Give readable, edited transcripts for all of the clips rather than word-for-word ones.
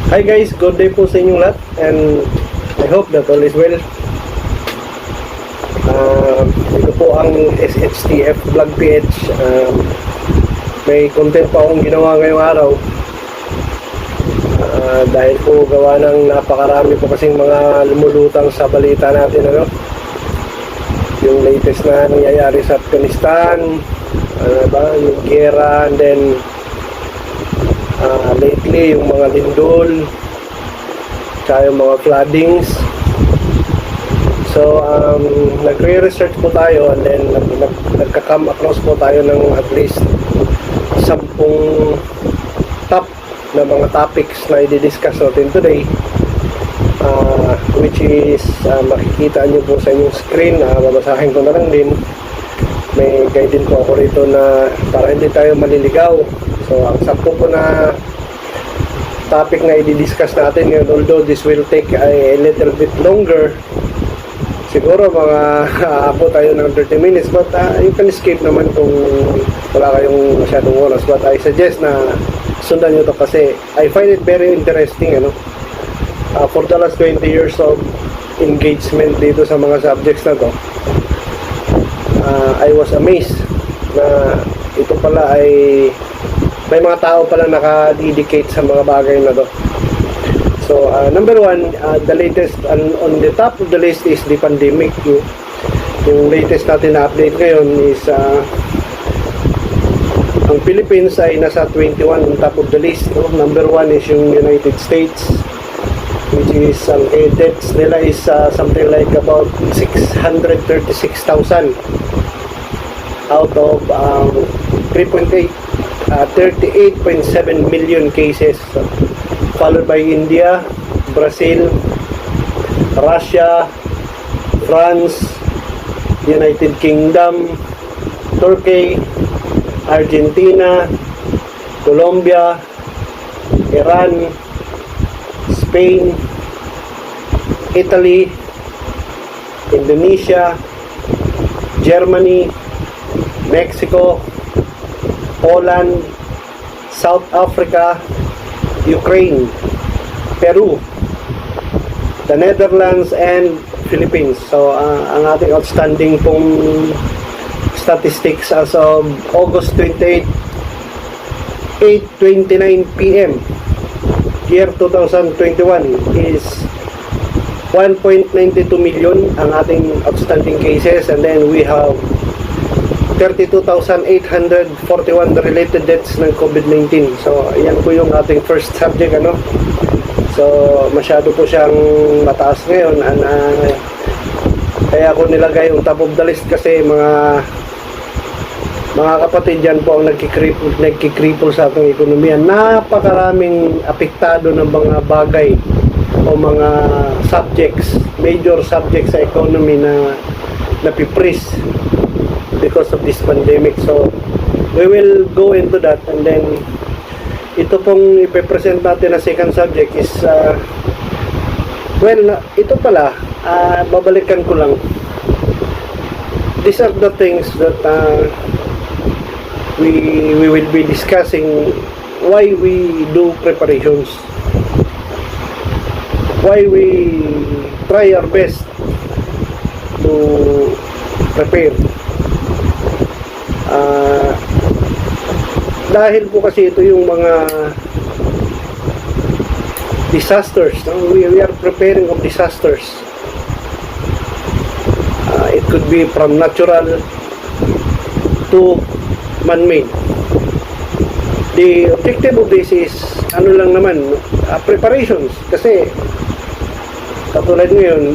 Hi guys, good day po sa inyong lahat and I hope that all is well. Ito po ang SHTF Vlog PH. May content pa akong ginawa ngayong araw. Dahil po gawa ng napakarami po kasing mga lumulutang sa balita natin, yung latest na nangyayari sa Afghanistan, yung gera, and then lately yung mga lindol, tsaka yung mga floodings. So nagre-research po tayo and then nagka-come across po tayo ng at least 10 top na mga topics na i-discuss natin today, which is makikita nyo po sa inyong screen. Babasahin ko na lang din, may guide din po ako rito na para hindi tayo maliligaw. So ang 10 po na topic na i-discuss natin ngayon, although this will take a little bit longer, siguro mga aabot tayo ng 30 minutes, but you can escape naman kung wala kayong masyadong oras. But I suggest na sundan nyo to kasi I find it very interesting. For the last 20 years of engagement dito sa mga subjects na to, I was amazed na ito pala ay may mga tao pala naka-dedicate sa mga bagay na to. So number one, the latest on the top of the list is the pandemic. Yung latest natin na update ngayon is ang Philippines ay nasa 21 on top of the list. Number 1 is yung United States, which is ang deaths nila is something like about 636,000 out of 38.7 million cases, followed by India, Brazil, Russia, France, United Kingdom, Turkey, Argentina, Colombia, Iran, Spain, Italy, Indonesia, Germany, Mexico, Poland, South Africa, Ukraine, Peru, the Netherlands, and Philippines. So ang ating outstanding pong statistics as of August 28, 8:29 PM year 2021 is 1.92 million ang ating outstanding cases, and then we have 32,841 related deaths ng COVID-19. So yan po yung ating first subject. So masyado po siyang mataas ngayon, and kaya ako nilagay yung top of the list kasi mga kapatid, yan po ang nagkikripple sa ating ekonomiya. Napakaraming apektado ng mga bagay o mga subjects, major subjects sa economy na napipris because of this pandemic. So we will go into that, and then ito pong ipe-present natin na second subject is ito pala, babalikan ko lang. These are the things that we will be discussing, why we do preparations, why we try our best to prepare. Dahil po kasi ito yung mga disasters, we are preparing of disasters. It could be from natural to man-made. The objective of this is lang naman, preparations. Kasi katulad ngayon,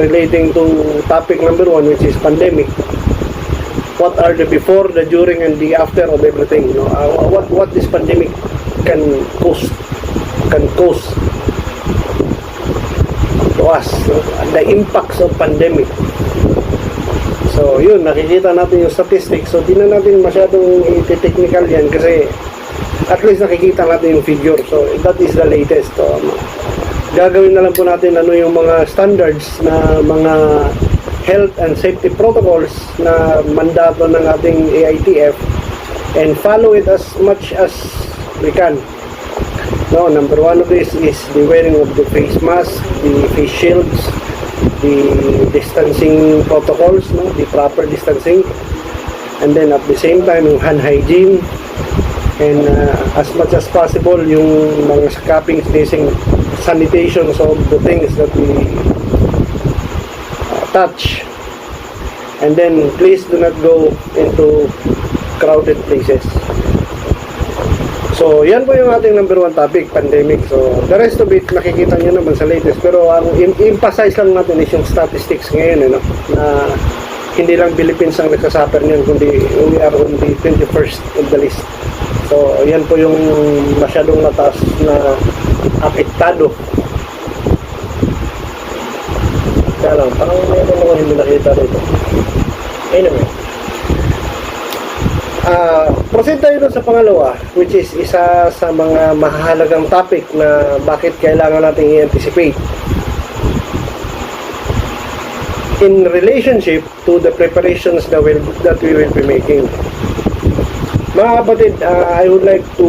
relating to topic number 1, which is pandemic. What are the before, the during, and the after of everything? What this pandemic can cause to us, the impacts of pandemic. So yun, nakikita natin yung statistics. So di na natin masyadong technical yan kasi at least nakikita natin yung figure. So that is the latest. Gagawin na lang po natin yung mga standards na mga health and safety protocols na mandato ng ating AITF, and follow it as much as we can. No, number one of this is the wearing of the face mask, the face shields, the distancing protocols, no, the proper distancing, and then at the same time yung hand hygiene, and as much as possible yung mga scrubbing, sanitations of the things that we touch, and then please do not go into crowded places. So, yan po yung ating number one topic, pandemic. So, the rest of it, nakikita nyo naman sa latest. Pero ang emphasize lang natin is yung statistics ngayon, na hindi lang Philippines ang nagsasuffer niyan, kundi we are on the 21st of the list. So, yan po yung masyadong mataas na apektado. Kaya lang, parang mayroon ako hindi nakita rito. Anyway. Proceed tayo dun sa pangalawa, which is isa sa mga mahalagang topic na bakit kailangan natin i-anticipate in relationship to the preparations that we will be making. Mga kapatid, I would like to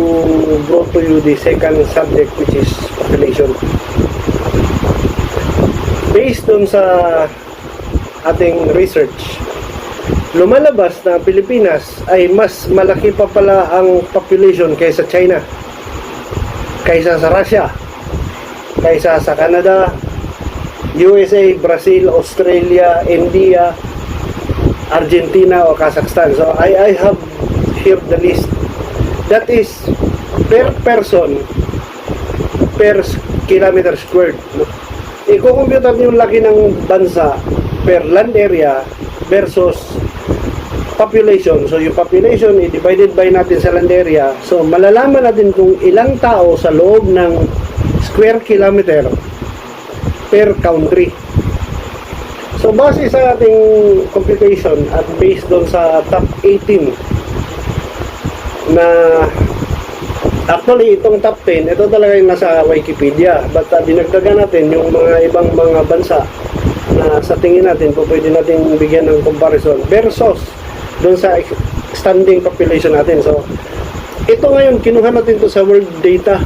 bring to you the second subject, which is population. Based dun sa ating research, lumalabas na Pilipinas ay mas malaki pa pala ang population kaysa China, kaysa sa Russia, kaysa sa Canada, USA, Brazil, Australia, India, Argentina o Kazakhstan. So I have here the list. That is per person per kilometer squared. I-compute natin yung laki ng bansa per land area versus population. So yung population i-divided by natin sa land area. So malalaman natin kung ilang tao sa loob ng square kilometer per country. So base sa ating computation at based doon sa top 18 na actually itong top 10, ito talaga yung nasa Wikipedia, but dinagdagan natin yung mga ibang mga bansa na sa tingin natin po pwede natin bigyan ng comparison versus doon sa standing population natin. So ito ngayon kinuha natin to sa world data,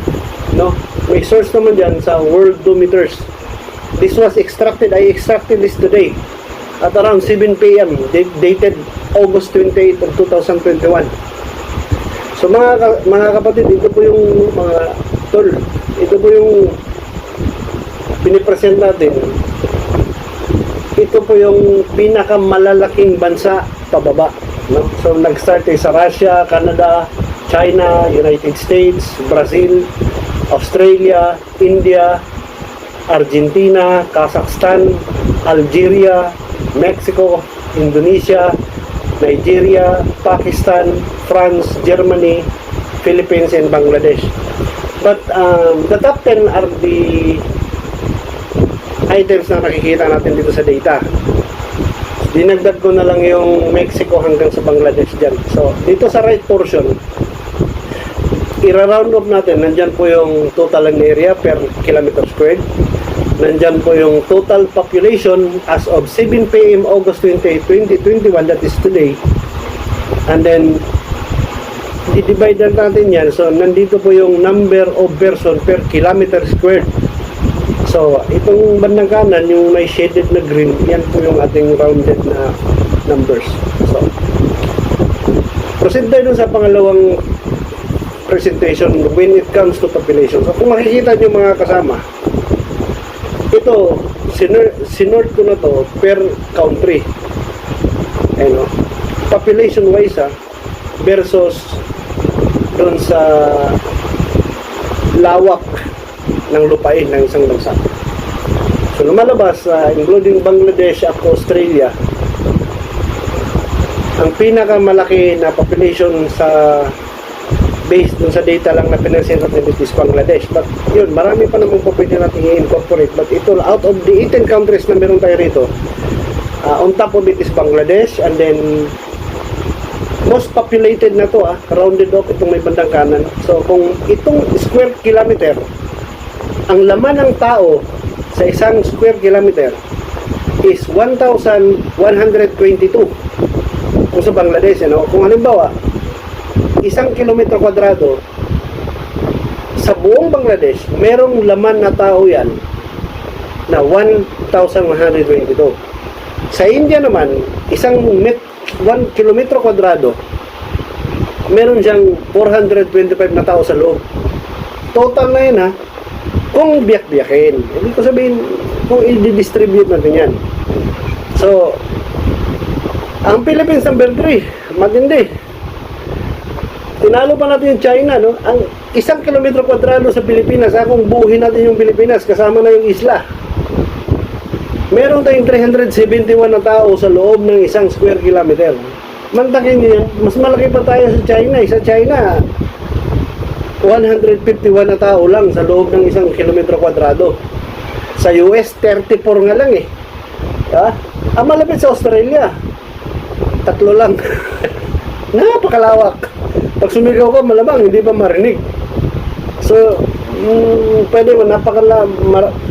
no? May source naman diyan sa Worldometers. This was extracted, I extracted this today at around 7 PM, dated August 28 of 2021. So mga kapatid, ito po yung mga tol, ito po yung pinipresent natin. Ito po yung pinakamalalaking bansa pababa, no? So nag-start sa Russia, Canada, China, United States, Brazil, Australia, India, Argentina, Kazakhstan, Algeria, Mexico, Indonesia, Nigeria, Pakistan, France, Germany, Philippines, and Bangladesh. But the top 10 are the items na nakikita natin dito sa data. Dinagdag ko na lang yung Mexico hanggang sa Bangladesh dyan. So, dito sa right portion, i-round off natin, nandyan po yung total land area per kilometer squared. Nandyan po yung total population as of 7 PM August 28, 2021, that is today. And then, i-divide natin yan. So, nandito po yung number of person per kilometer squared. So, itong bandang kanan, yung may shaded na green, yan po yung ating rounded na numbers. So, proceed tayo dun sa pangalawang presentation when it comes to population. So, kung makikita nyo mga kasama, ito, sinort ko na to per country. Ano, population wise versus doon sa lawak ng lupain ng isang bansa. So lumalabas, including Bangladesh at Australia, ang pinakamalaki na population sa based dun sa data lang na pinansin natin dito is Bangladesh. But yun, marami pa naman po pwede natin i-incorporate. But ito, out of the 18 countries na meron tayo rito, on top of it is Bangladesh, and then most populated na to, rounded off itong may bandang kanan. So kung itong square kilometer, ang laman ng tao sa isang square kilometer is 1,122 kung sa Bangladesh, kung halimbawa isang kilometro kwadrado sa buong Bangladesh, merong laman na tao yan na 1,122. Sa India naman, 1 kilometro kwadrado, meron siyang 425 na tao sa loob. Total na yun ha, kung biyak-biyakin. Hindi ko sabihin, kung i-distribute natin yan. So, ang Philippines number 3, matindi. Tinalo pa natin yung China, no? Ang 1 kilometro kwadrado sa Pilipinas, kung buuhin natin yung Pilipinas, kasama na yung isla. Meron tayong 371 na tao sa loob ng 1 square kilometer. Mantakin niyo yan, mas malaki pa tayo sa China. Sa China, 151 na tao lang sa loob ng 1 kilometro kwadrado. Sa US, 34 nga lang eh. Ha? Ang malapit sa Australia, 3 lang. Napakalawak. Pag sumigaw ka, malamang hindi pa marinig. So, pwede mo,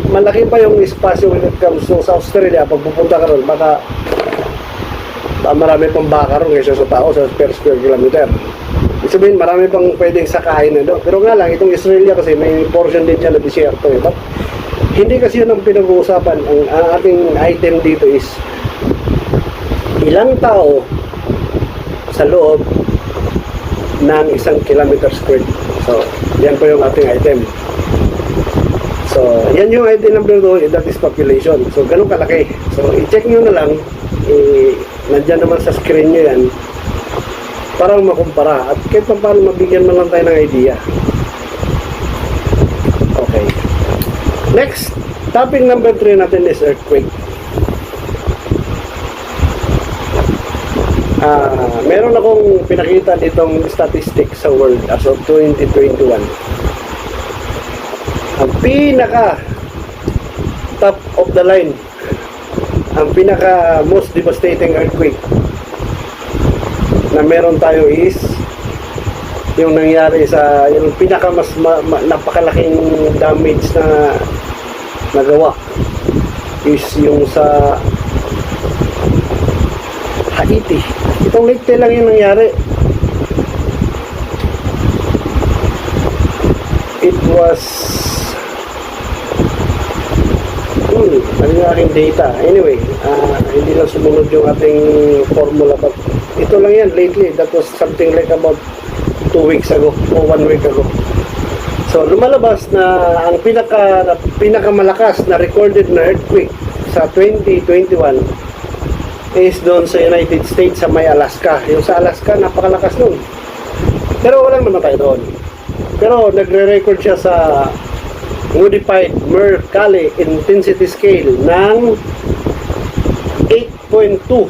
malaki pa yung espasyo when it comes to sa Australia. Pag pupunta ka ron, baka marami pang baka ron kaysa sa tao sa per square kilometer. Ibig sabihin, marami pang pwedeng sakain na doon. Pero nga lang, itong Australia kasi may portion din siya na disyerto. Eh. But, hindi kasi yun ang pinag-uusapan. Ang ating item dito is ilang tao sa loob ng 1 kilometer square. So, yan po yung ating item. So, yan yung item number 2, that is population. So, ganun kalaki. So, i-check nyo na lang. Nandyan naman sa screen nyo yan. Parang makumpara. At kahit pa paano mabigyan mo lang tayo ng idea. Okay. Next, topic number 3 natin is earthquake. Meron akong pinakita ditong statistics sa world as of 2021. Ang pinaka top of the line, ang pinaka most devastating earthquake na meron tayo is yung nangyari sa yung pinaka mas napakalaking damage na nagawa is yung sa Haiti. Itong late lang yung nangyari. It was ano yung aking data. Anyway, hindi lang sumunod yung ating formula, but ito lang yan lately. That was something like about 2 weeks ago o 1 week ago. So lumalabas na ang pinakamalakas na recorded na earthquake sa 2021 is doon sa United States sa may Alaska. Yung sa Alaska, napakalakas nun. Pero walang namatay doon. Pero nagre-record siya sa modified Mercalli intensity scale ng 8.2.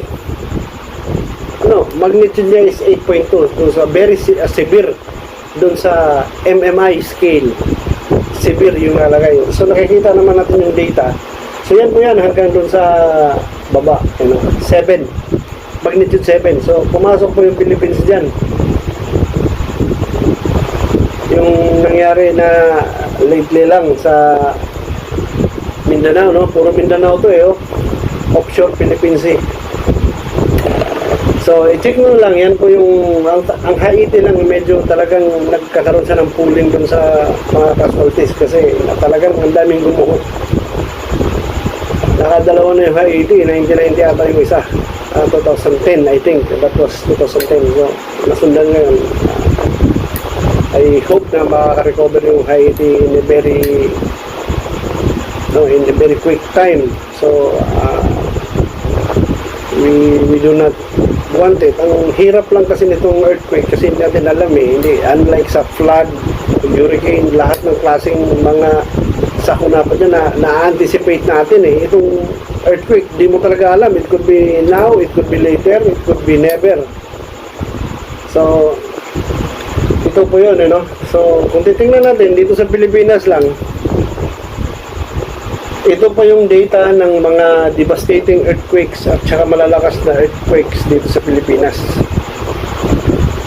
Magnitude niya is 8.2. Doon sa very severe. Doon sa MMI scale. Severe yung nalagay. So nakikita naman natin yung data. So yan po yan hanggang doon sa baba, 7, magnitude 7. So pumasok po yung Philippines dyan. Yung nangyari na lately lang sa Mindanao, no? Puro Mindanao to offshore Philippines Sea. So i-check mo lang, yan po yung ang Haiti lang medyo talagang nagkakaroon siya ng pooling dun sa mga casualties kasi talagang ang daming gumuho. Nakadalawa na yung Haiti, 1990 ata yung isa. 2010, I think. That was 2010. So, nasundan ngayon. I hope na makaka-recover yung Haiti in a very quick time. So, we do not want it. Ang hirap lang kasi nitong earthquake kasi hindi natin alam Hindi, unlike sa flood, hurricane, lahat ng klaseng mga sakuna pa dyan na-anticipate natin Itong earthquake, di mo talaga alam. It could be now, it could be later, it could be never. So, ito po yun, So, kung titingnan natin, dito sa Pilipinas lang, ito pa yung data ng mga devastating earthquakes at saka malalakas na earthquakes dito sa Pilipinas.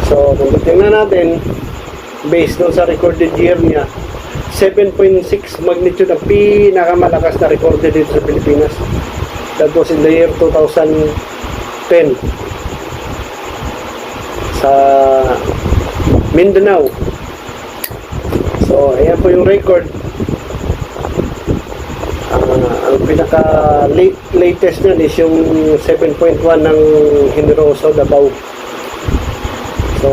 So, kung titingnan natin, based doon sa recorded year niya, 7.6 magnitude ang pinakamalakas na recorded dito sa Pilipinas. That was in the year 2010 sa Mindanao. So So, ayan po yung record. Ang pinaka latest nyan is yung 7.1 ng Generoso Davao. So,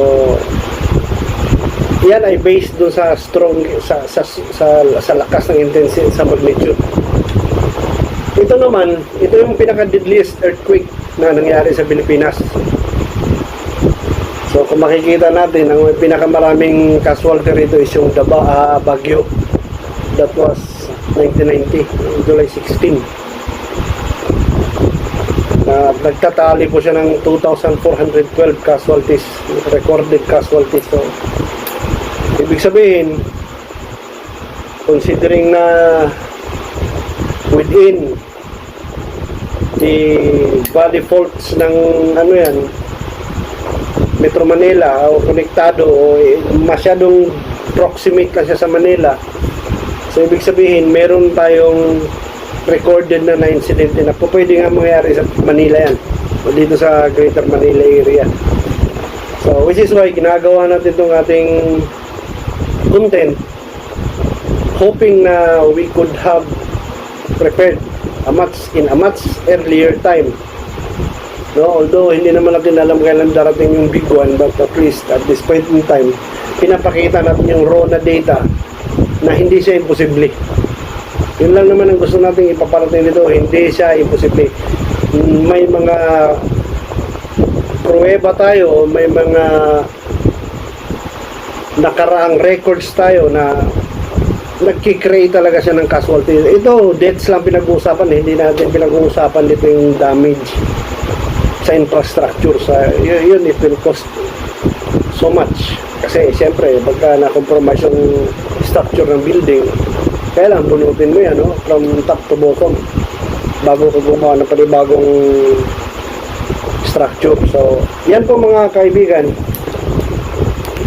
yan ay based doon sa strong sa lakas ng intensity sa magnitude. Ito naman, ito yung pinaka deadliest earthquake na nangyari sa Pilipinas. So kung makikita natin, ang pinakamaraming casualty rito is yung Baguio. That was 1990, July 16. Nagtatali po siya ng 2,412 casualties, recorded casualties. So, ibig sabihin, considering na within the valley faults ng ano yan, Metro Manila o konektado o masyadong proximate lang siya sa Manila. So ibig sabihin meron tayong recorded na incident na po pwede nga mangyari sa Manila yan o dito sa Greater Manila area. So which is why ginagawa natin itong ating content, hoping na we could have prepared in a much earlier time. No, although hindi naman natin alam kailan darating yung big one, but at least at this point in time, pinapakita natin yung raw na data na hindi siya imposible. Yun lang naman ang gusto natin ipaparating dito, hindi siya imposible. May mga pruweba tayo, may mga nakaraang records tayo na nagkikreate talaga siya ng casualty. Ito, deaths lang pinag-uusapan, hindi natin pinag-uusapan dito yung damage sa infrastructure. Yun, it will cost so much. Kasi siyempre, pagka na-compromise yung structure ng building, kailangan bunutin mo yan, no? From top to bottom bago ka gumawa ng panibagong structure. So, yan po mga kaibigan.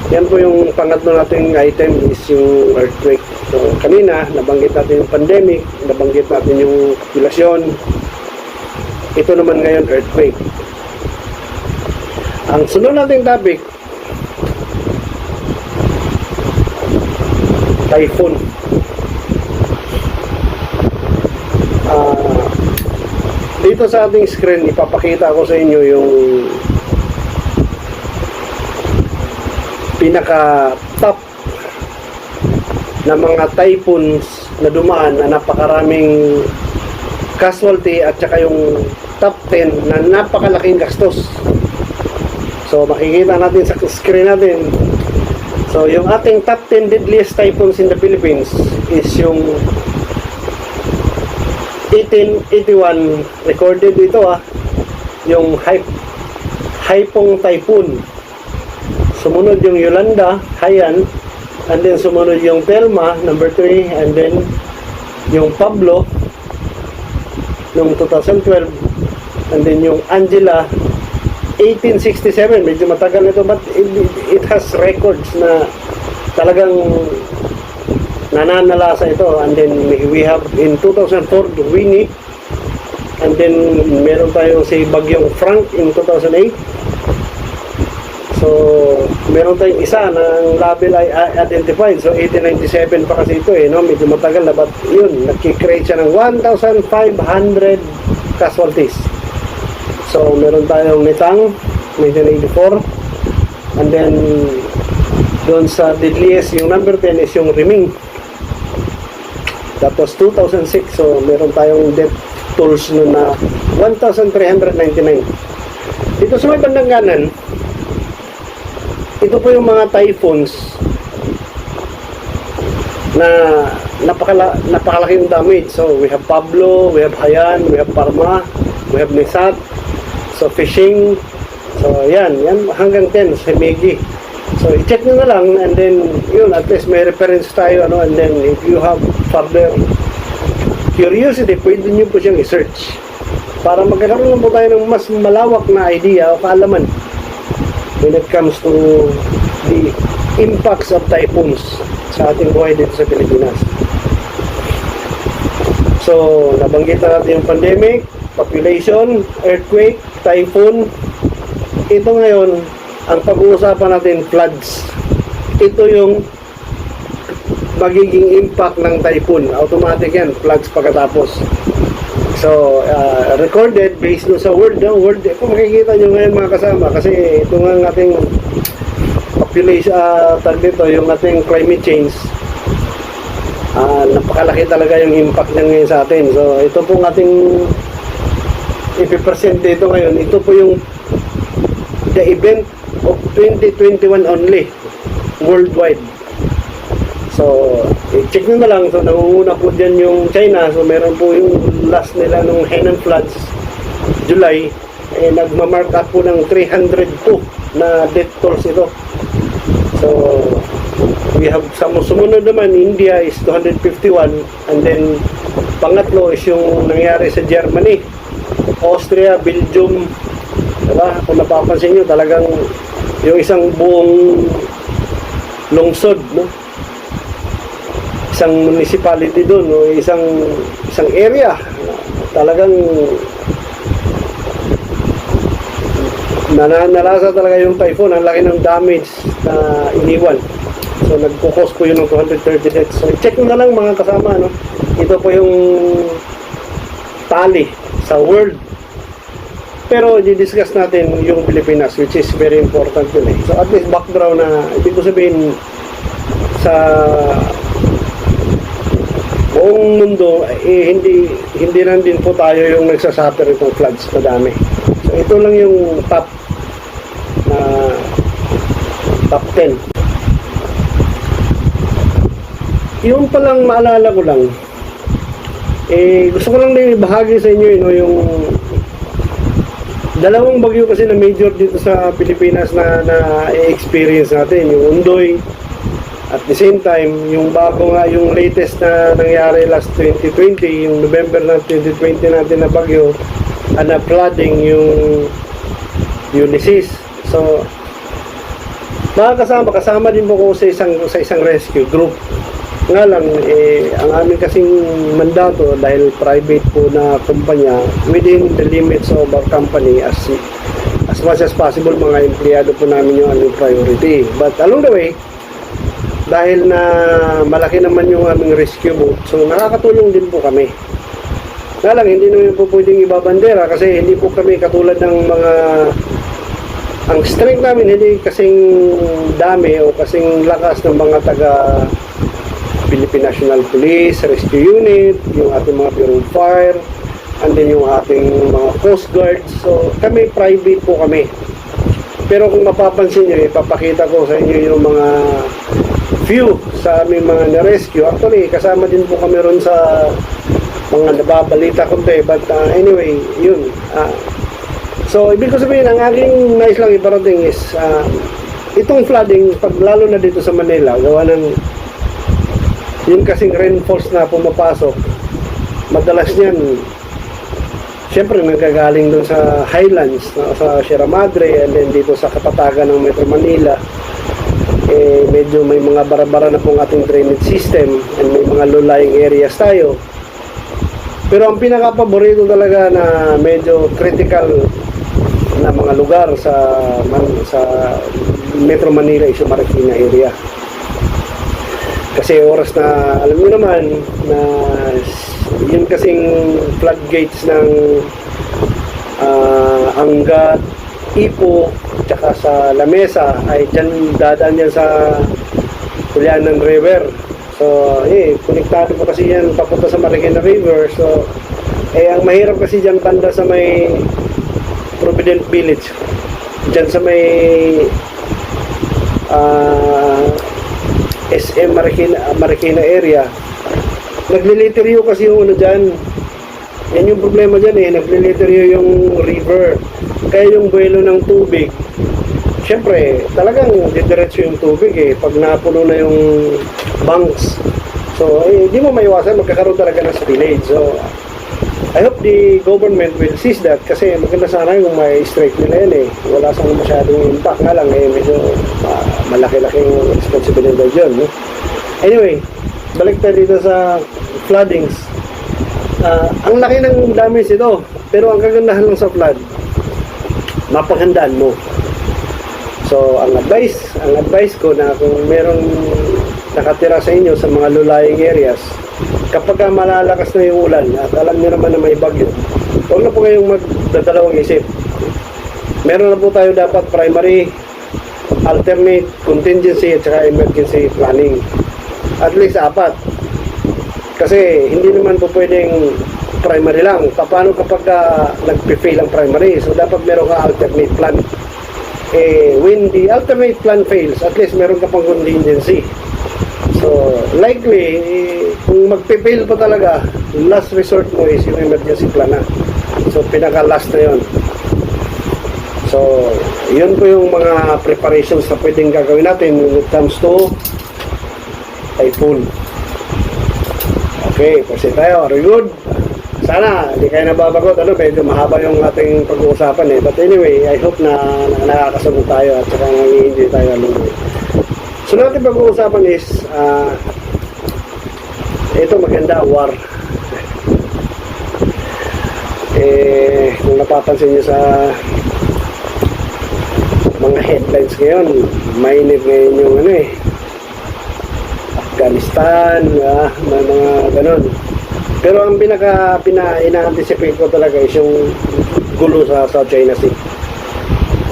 Yan po yung pangatlo nating item is yung earthquake. So, kanina, nabanggit natin yung pandemic, nabanggit natin yung populasyon. Ito naman ngayon, earthquake. Ang sunod nating topic, typhoon. Dito sa ating screen, ipapakita ko sa inyo yung pinaka top na mga typhoons na dumaan na napakaraming casualty at saka yung top 10 na napakalaking gastos. So makikita natin sa screen natin. So yung ating top 10 deadliest typhoons in the Philippines is yung 1881 recorded dito yung Haipong Typhoon. Sumunod yung Yolanda, Haiyan, and then sumunod yung Telma, number 3, and then yung Pablo noong 2012, and then yung Angela 1867. Medyo matagal nito, but it has records na talagang nananalasa ito. And then we have in 2004 Winnie, and then meron tayong si Bagyong Frank in 2008. So meron tayong isa na ang label ay identified. So 1897 pa kasi ito no? Medyo matagal na, but yun, nagkikreate siya ng 1,500 casualties. So meron tayong Nitang 1984, and then doon sa deadliest yung number 10 is yung Riming. That was 2006. So meron tayong death tolls nun na 1,399. Dito sa may bandang kanan, ito po yung mga typhoons na napakalaking damage. So we have Pablo, we have Haiyan, we have Parma, we have Nisat. So fishing, so yan hanggang 10 sa Megi. So i-check nyo na lang, and then yun, at least may reference tayo, and then if you have further curiosity, pwede nyo po siyang i-search para magkakaroon po tayo ng mas malawak na idea o kaalaman when it comes to the impacts of typhoons sa ating buhay dito sa Pilipinas. So nabanggit na natin yung pandemic, population, earthquake, typhoon. Ito ngayon, ang pag-uusapan natin, floods. Ito yung magiging impact ng typhoon. Automatic yan, floods pagkatapos. So, recorded based no sa world, no? World, kung makikita nyo ngayon mga kasama, kasi ito nga ang ating population, tag dito, yung ating climate change, napakalaki talaga yung impact niya ngayon sa atin. So, ito pong ating ipipresent dito ngayon, ito po yung the event of 2021 only, worldwide. So, check nyo na lang. So, nangunguna po dyan yung China. So, meron po yung last nila nung Henan floods, July. Nagmamark up po ng 302 na death tolls ito. So, we have sumunod naman, India is 251. And then, pangatlo is yung nangyari sa Germany, Austria, Belgium. Diba? Kung napapansin nyo, talagang yung isang buong lungsod, no? Isang municipality doon, no? isang area, talagang nalasa talaga yung typhoon. Ang laki ng damage na iniwan. So nagkukos po yun ng 230 deaths. So check mo na lang mga kasama, no? Ito po yung tally sa world. Pero i-discuss natin yung Pilipinas, which is very important yun eh. So at least background na, ibig ko sabihin sa buong mundo, hindi lang din po tayo yung nagsasuffer itong floods, madami. So ito lang yung top 10. Yung palang maalala ko lang, gusto ko lang din ibahagi sa inyo, yung dalawang bagyo kasi na major dito sa Pilipinas na experience natin, yung Undoy. At the same time, yung bago nga, yung latest na nangyari last 2020, yung November na 2020 natin na bagyo, na flooding, yung Ulysses. So, mga kasama din po ko sa isang rescue group. Nga lang, ang amin kasing mandato, dahil private po na kumpanya, within the limits of our company, as much as possible, mga empleyado po namin yung aming priority. But along the way, dahil na malaki naman yung aming rescue boat, so nakakatulong din po kami. Nga lang, hindi naman po pwedeng ibabandera kasi hindi po kami katulad ng mga, ang strength namin hindi kasing dami o kasing lakas ng mga taga Philippine National Police, Rescue Unit, yung ating mga Bureau of Fire, and then yung ating mga Coast Guard. So kami, private po kami. Pero kung mapapansin nyo, ipapakita ko sa inyo yung mga few sa aming mga na-rescue. Actually, kasama din po kami ron sa mga nababalita konti. But anyway, yun. So, ibig ko sabihin, ang aking nais lang iparating is, itong flooding, pag lalo na dito sa Manila, gawa ng yung kasing rainfalls na pumapasok, madalas niyan, siyempre nagagaling doon sa highlands, sa Sierra Madre, and then dito sa kapatagan ng Metro Manila. Medyo may mga bara-bara na pong ating drainage system and may mga low-lying areas tayo. Pero ang pinaka-paborito talaga na medyo critical na mga lugar sa Metro Manila is yung Marikina area. Kasi oras na, alam niyo naman, na yun kasing floodgates ng Angat, Ipo, tsaka sa Lamesa ay dyan, dadaan yan sa Tulianan River. So, konektado po kasi yan papunta sa Marikina River. So, ang mahirap kasi dyan banda sa may Provident Village, dyan sa may SM Marikina area, nagliliteryo kasi yung ano dyan. Yan yung problema dyan nagliliteryo yung river. Kaya yung buwelo ng tubig, syempre talagang didiretso yung tubig pag napuno na yung banks. So di mo maiwasan, magkakaroon talaga ng spillage. So I hope the government will seize that, kasi maganda sana yung may strike nila yan wala sang masyadong impact. Nga lang medyo malaki-laking responsibilidad yun, no? Anyway, balik tayo dito sa floodings. Ang laki ng damage ito, pero ang kagandahan lang sa flood, mapaghandaan mo. So ang advice ko na kung merong nakatira sa inyo sa mga low-lying areas, kapag malalakas na yung ulan at alam niyo naman na may bagyo, huwag na po kayong magdadalawang isip. Meron na po tayo dapat primary, alternate, contingency at saka emergency planning. At least 4. Kasi hindi naman po pwedeng primary lang. Paano kapag nag-fail ang primary? So dapat meron ka alternate plan. When the alternate plan fails, at least meron ka pang contingency. So likely, kung mag-fail pa talaga, last resort mo is yung emergency plan na. So pinaka-last na yun. So yun po yung mga preparations na pwedeng gagawin natin when it comes to typhoon. Okay, proceed tayo. Very good. Sana, hindi kayo nababagot. Medyo mahaba yung ating pag-uusapan eh. But anyway, I hope na nakakasagot tayo at saka nang-i-enjoy tayo along the way. So, natin pag-uusapan is, ito maganda, war. Kung napapansin nyo sa mga headlines ngayon, mainit ngayon yung Afghanistan, may mga ganun. Pero ang ina-anticipate ko talaga is yung gulo sa South China Sea.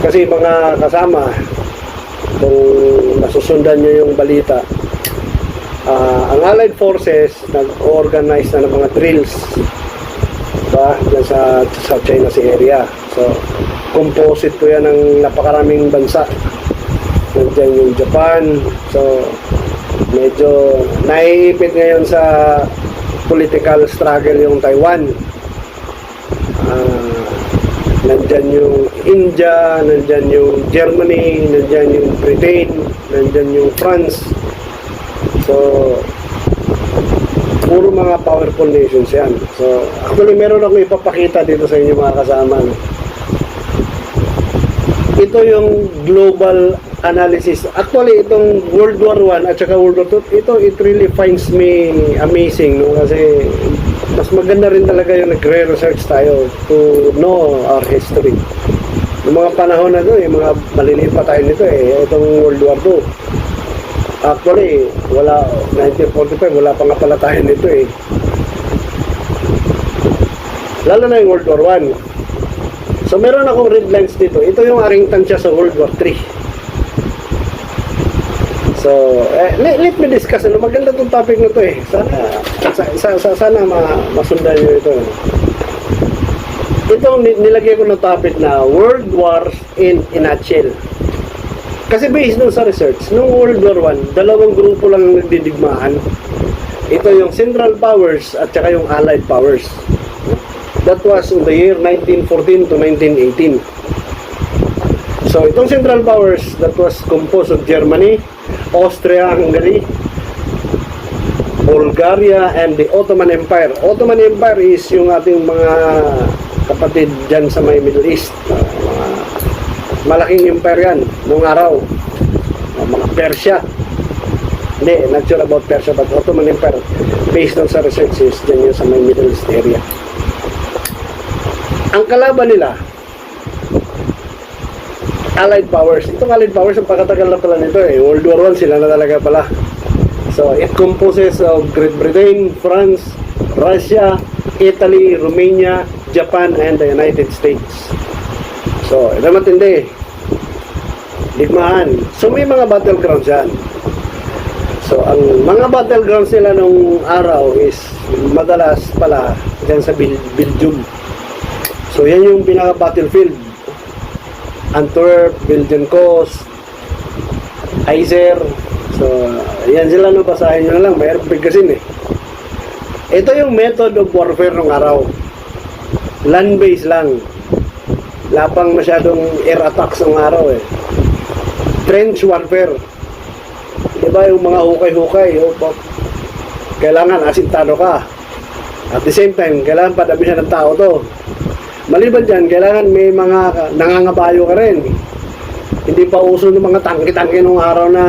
Kasi mga kasama, kung nasusundan nyo yung balita, ang Allied Forces nag-organize na ng mga drills dyan sa South China Sea area. So, composite po yan ng napakaraming bansa. Nandiyan yung Japan. So, medyo naiipit ngayon sa political struggle yung Taiwan. Nandyan yung India, nandyan yung Germany, nandyan yung Britain, nandyan yung France. So, puro mga powerful nations yan. So, actually meron akong ipapakita dito sa inyo mga kasama. Ito yung global analysis. Actually, itong World War I at saka World War II, it really finds me amazing, no? Kasi mas maganda rin talaga yung nagre-research tayo to know our history. Yung mga panahon na ito, yung mga maliliit pa tayo nito itong World War II. Actually, 1945, wala pa nga pala tayo nito Lalo na yung World War I. So, meron akong red lines dito. Ito yung aring tansya sa World War III. So, let me discuss. Maganda itong topic na ito Sana masundan nyo ito. Itong nilagay ko ng topic na World Wars in a nutshell. Kasi based dun sa research, nung World War I, dalawang grupo lang ang nagdidigmaan. Ito yung Central Powers at saka yung Allied Powers. That was in the year 1914 to 1918. So, itong Central Powers, that was composed of Germany, Austria-Hungary, Bulgaria, and the Ottoman Empire. Ottoman Empire is yung ating mga kapatid dyan sa may Middle East. Malaking empire yan noong araw. Mga Persia. Hindi, not sure about Persia, but Ottoman Empire, based on sa researches dyan yung sa may Middle East area. Ang kalaban nila, Allied Powers. Itong Allied Powers, ang pagkatagal na pala nito World War I, sila na talaga pala. So, it composes of Great Britain, France, Russia, Italy, Romania, Japan, and the United States. So, ito matindi. Digmaan. So, may mga battlegrounds yan. So, ang mga battlegrounds nila nung araw is madalas pala dyan sa Belgium. So, yan yung pinaka-battlefield. Antwerp, Belgian Coast, Iser. So, yan sila, basahin nyo na lang. Mayroon bigkasin Ito yung method of warfare ng araw. Land-based lang. Lapang masyadong air attacks ng araw Trench warfare. Diba yung mga hukay-hukay? Kailangan asintado ka. At the same time, kailangan padamihan ng tao to. Maliban dyan, kailangan may mga nangangabayo ka rin. Hindi pa uso ng mga tangke-tangke nung araw na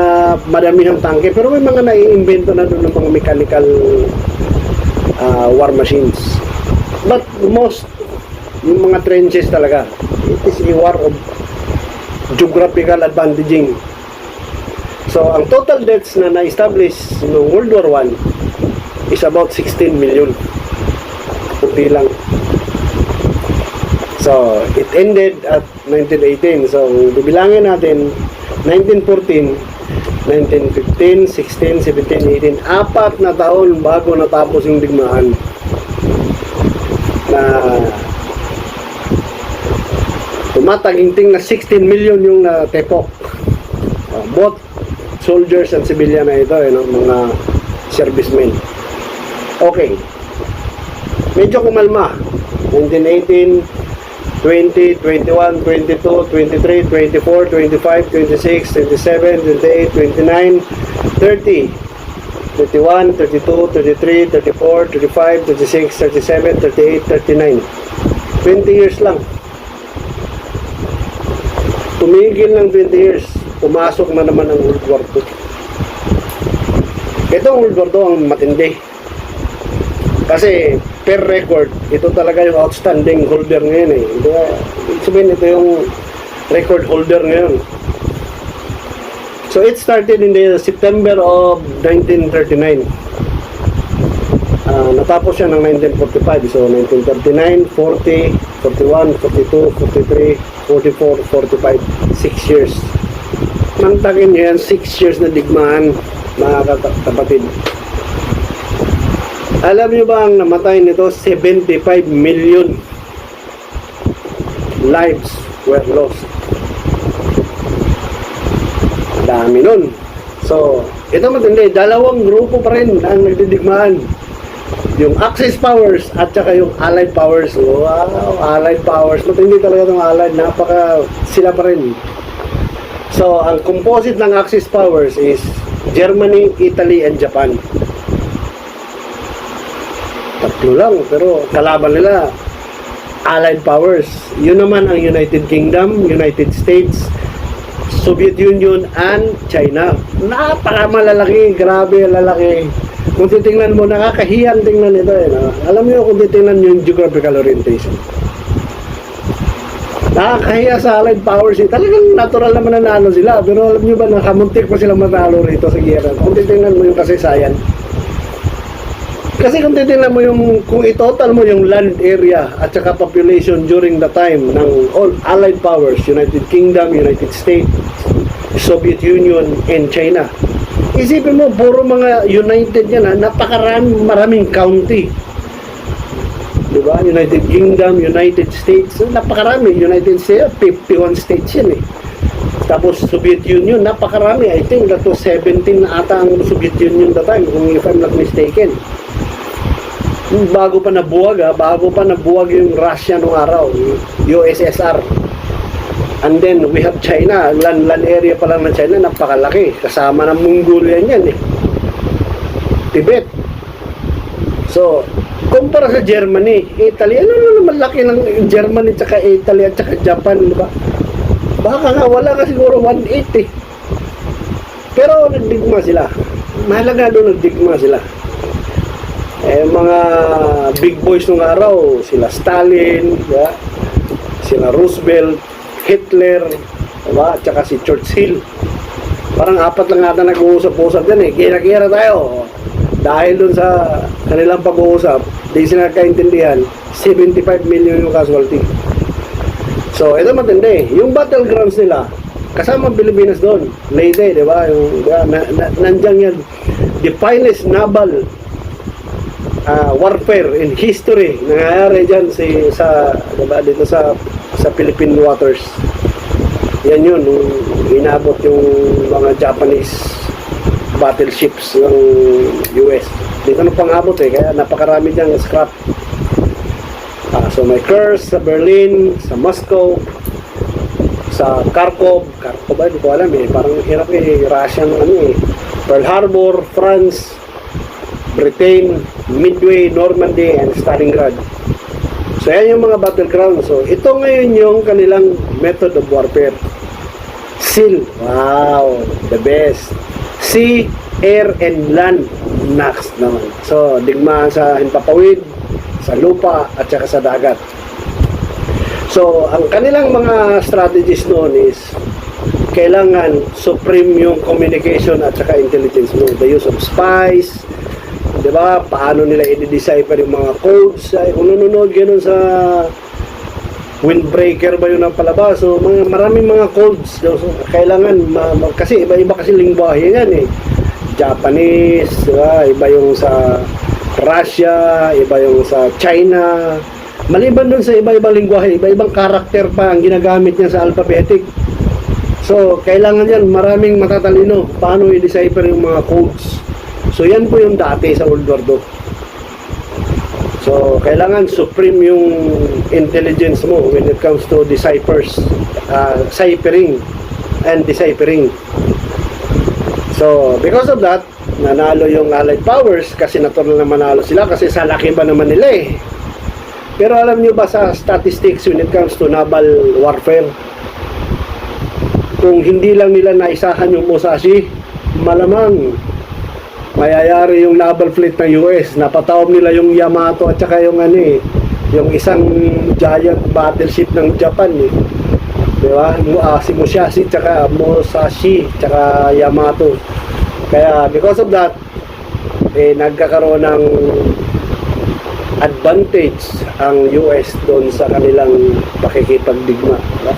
madamihang tangke. Pero may mga nai-invento na doon ng mga mechanical war machines. But most, yung mga trenches talaga, it is a war of geographical advantaging. So, ang total deaths na na-establish noong World War I is about 16 million. Kunti lang. So, it ended at 1918. So, bibilangin natin, 1914, 1915, 16, 17, 18, 4 na taon bago natapos yung digmaan na tumataginting na 16 million yung tepok. Both soldiers and civilian na ito, mga servicemen. Okay. Medyo kumalma. 1918, 20, 21, 22, 23, 24, 25, 26, 27, 28, 29, 30, 31, 32, 33, 34, 35, 36, 37, 38, 39. 20 years lang. Tumigil ng 20 years. Pumasok na naman ang World War II. Itong World War II ang matindi. Kasi per record, ito talaga yung outstanding holder ngayon eh. Ibig sabihin, ito yung record holder ngayon. So it started in the September of 1939. Natapos siya ng 1945. So 1939, 40, 41, 42, 43, 44, 45, 6 years. Mantakin nyo yan, 6 years na digmaan, mga kapatid. Alam nyo ba ang namatay nito? 75 million lives were lost. Dami nun. So, ito matindi, dalawang grupo pa rin ang nagdidigmaan. Yung Axis powers at saka yung Allied powers. Wow, Allied powers. Matindi talaga itong Allied. Napaka sila pa rin. So, ang composite ng Axis powers is Germany, Italy, and Japan. Tatlo lang, pero kalaban nila Allied powers. Yun naman ang United Kingdom, United States, Soviet Union, and China. Napakamalalaki, grabe lalaki. Kung titingnan mo, nakakahiyang tingnan ito. Alam niyo kung titingnan yung geographical orientation. Nakakahiya sa Allied powers. Talagang natural naman nanalo sila. Pero alam niyo ba, nakamuntik pa sila matalo rito sa giyera. Kung titingnan mo yung kasaysayan. Kasi kung titingnan mo yung, kung itotal mo yung land area at saka population during the time ng all Allied powers, United Kingdom, United States, Soviet Union, and China. Isipin mo, puro mga United yan, maraming county. Diba? United Kingdom, United States, napakarami. United States, 51 states yan eh. Tapos Soviet Union, napakarami. I think that was 17 na ata ang Soviet Union that time, kung if I'm not mistaken. Bago pa nabuwag yung Russia nung araw, USSR. And then we have China, land area pa lang ng China, napakalaki. Kasama ng Mongolia yan eh. Tibet. So, kumpara sa Germany, Italy, ano naman laki ng Germany, tsaka Italy, at tsaka Japan, di ba? Baka nga, wala ka siguro 180. Pero nagdigma sila. Mahalaga doon nagdigma sila. Mga big boys nung araw, sila Stalin, diba? Sila Roosevelt, Hitler, diba? At saka si Churchill. Parang 4 lang ata nag-uusap-usap yan eh. Kira-kira tayo. Dahil dun sa kanilang pag-uusap, di sila kaintindihan, 75 million yung casualty. So, ito matindi. Yung battlegrounds nila, kasama Pilipinas doon. Leyte, di ba? Nandiyan yan. The finest naval warfare in history nangyayari dyan diba, dito sa Philippine waters. Yan yun. Inabot yung mga Japanese battleships ng US. Dito na pang-abot eh. Kaya napakarami dyan scrap. So may Kursk sa Berlin, sa Moscow, sa Kharkov ba? Hindi ko alam eh. Parang hirap eh. Russian Pearl Harbor, France, Britain, Midway, Normandy, and Stalingrad. So yan yung mga battleground. So ito ngayon yung kanilang method of warfare. SEAL. Wow, the best. Sea, air, and land. Next naman. So digmaan sa himpapawid, sa lupa, at saka sa dagat. So ang kanilang mga strategies noon is kailangan supreme yung communication at saka intelligence mo. The use of spies, di ba? Paano nila i-decipher yung mga codes. Ay, kung nanonood ganun sa windbreaker ba yun ang palabas. So, maraming mga codes. So, kailangan, kasi iba-iba kasi lingwahe yan eh. Japanese, di ba? Iba yung sa Russia, iba yung sa China. Maliban dun sa iba-ibang lingwahe, iba-ibang karakter pa ang ginagamit niya sa alphabetic. So, kailangan yan, maraming matatalino. Paano i-decipher yung mga codes. So, yan po yung dati sa World War II. So, kailangan supreme yung intelligence mo when it comes to ciphering and deciphering. So, because of that, nanalo yung Allied Powers kasi natural na manalo sila kasi sa laki ba naman nila eh. Pero alam nyo ba sa statistics when it comes to naval warfare, kung hindi lang nila naisahan yung Musashi, malamang mayayari yung naval fleet ng US. Napatawag nila yung Yamato at saka yung yung isang giant battleship ng Japan eh. Diba? Si Musashi at saka Yamato. Kaya because of that, nagkakaroon ng advantage ang US doon sa kanilang pakikipagdigma. Diba?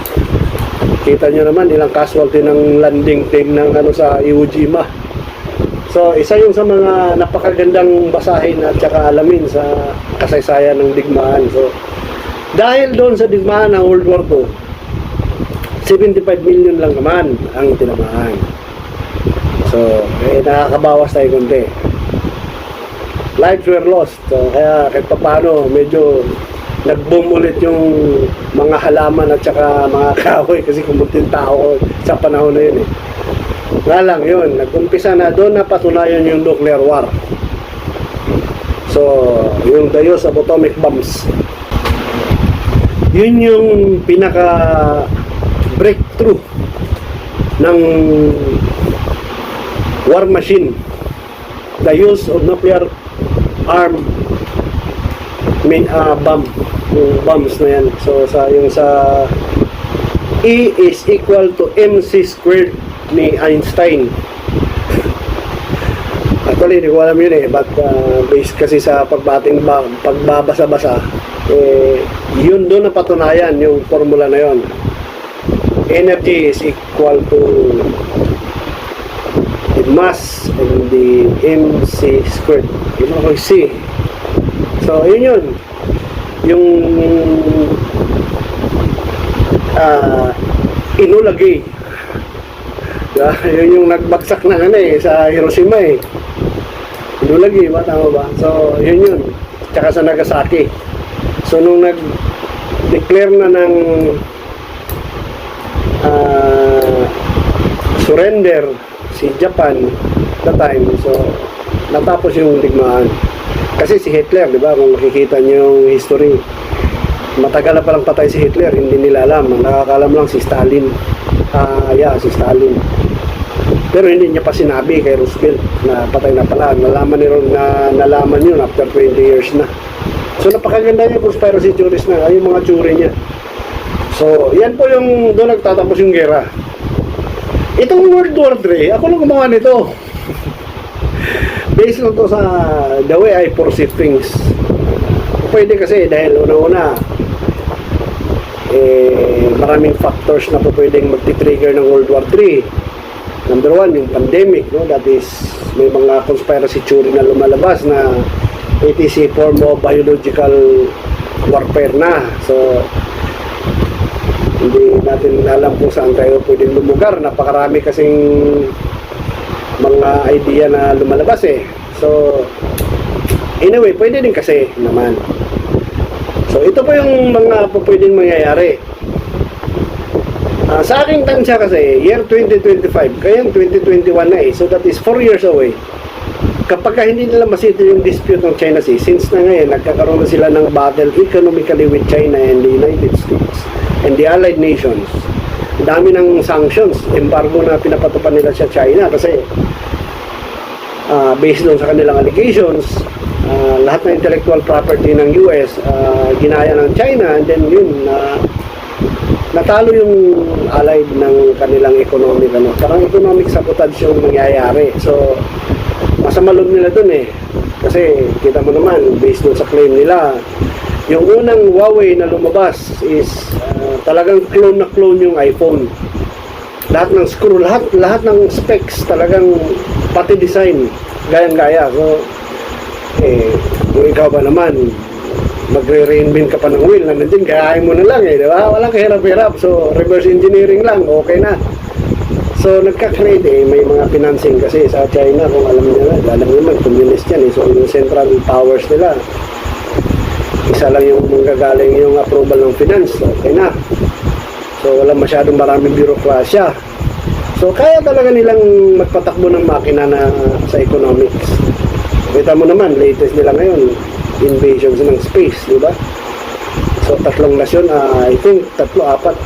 Kita nyo naman ilang casualty ng landing team ng sa Iwo Jima. So, isa yung sa mga napakagandang basahin at saka alamin sa kasaysayan ng digmaan. So, dahil doon sa digmaan ng World War II, 75 million lang naman ang tinamaan. So, nakakabawas tayo konti. Lives were lost. So, kaya kahit paano, medyo nag-boom ulit yung mga halaman at saka mga kahoy kasi kumunting tao sa panahon na yun eh. Nga lang yun, nag-umpisa na doon na patunayan yung nuclear war. So, yung the use of atomic bombs. Yun yung pinaka breakthrough ng war machine. The use of nuclear arm bomb, yung bombs na yan. So yung sa E is equal to mc squared ni Einstein. Actually, hindi ko alam yun eh, but based kasi sa pagbabasa-basa, yun doon napatunayan yung formula na yun. Energy is equal to the mass and the mc squared. Yun ako C. So, yun. Yung inulagi. Yun yung nagbagsak na sa Hiroshima eh. Inulagi ba? Tama ba? So, yun. Tsaka sa Nagasaki. So, nung nag-declare na ng surrender si Japan that time, so, natapos yung digmaan. Kasi si Hitler, di ba, kung makikita niyo yung history, matagal na palang patay si Hitler, hindi nila alam. Nakakalam lang si Stalin. Si Stalin. Pero hindi niya pa sinabi kay Roosevelt na patay na pala. Nalaman yun after 20 years na. So napakaganda yung conspiracy theories na, yung mga theory niya. So, yan po yung doon nagtatapos yung gera. Itong World War III, ako lang gumawa nito. Based lang to sa the way I foresee things. Pwede kasi dahil una-una maraming factors na po pwedeng magti-trigger ng World War III. Number one, yung pandemic, no? That is, may mga conspiracy theory na lumalabas na it is a form of biological warfare na. So, hindi natin alam kung saan tayo pwedeng lumugar. Napakarami kasing mga idea na lumalabas eh. So, anyway, pwede din kasi naman. So, ito po yung mga pwedeng mangyayari. Sa aking tansya kasi, year 2025, kaya 2021 na eh. So, that is 4 years away. Kapag hindi nila masito yung dispute ng China Sea, since na ngayon, nagkakaroon na sila ng battle economically with China and the United States and the allied nations. Dami ng sanctions, embargo na pinapatupad nila sa China kasi based on sa kanilang allegations, lahat ng intellectual property ng US ginaya ng China, and then yun natalo yung allied ng kanilang economic, parang economic sabotage yung nangyayari. So, masama loob nila dun eh. Kasi, kita mo naman, based dun sa claim nila, yung unang Huawei na lumabas is talagang clone na clone yung iPhone. Lahat ng screw, lahat ng specs, talagang pati design, gayang-gaya. So, kung ikaw ba naman, magre-reinvent ka pa ng wheel na nandiyan, kayahin mo na lang eh, di ba? Walang kahirap-hirap. So, reverse engineering lang, okay na. So, nagka-create may mga financing kasi sa China, kung alam naman, communist yan eh. So, yung central powers nila, isa lang yung manggagaling yung approval ng finance, okay na. So, walang masyadong maraming bureaucracia. So, kaya talaga nilang magpatakbo ng makina na sa economics. Kita mo naman, latest nila ngayon, invasions ng space, di ba? So, tatlong nasyon, I think, 3-4,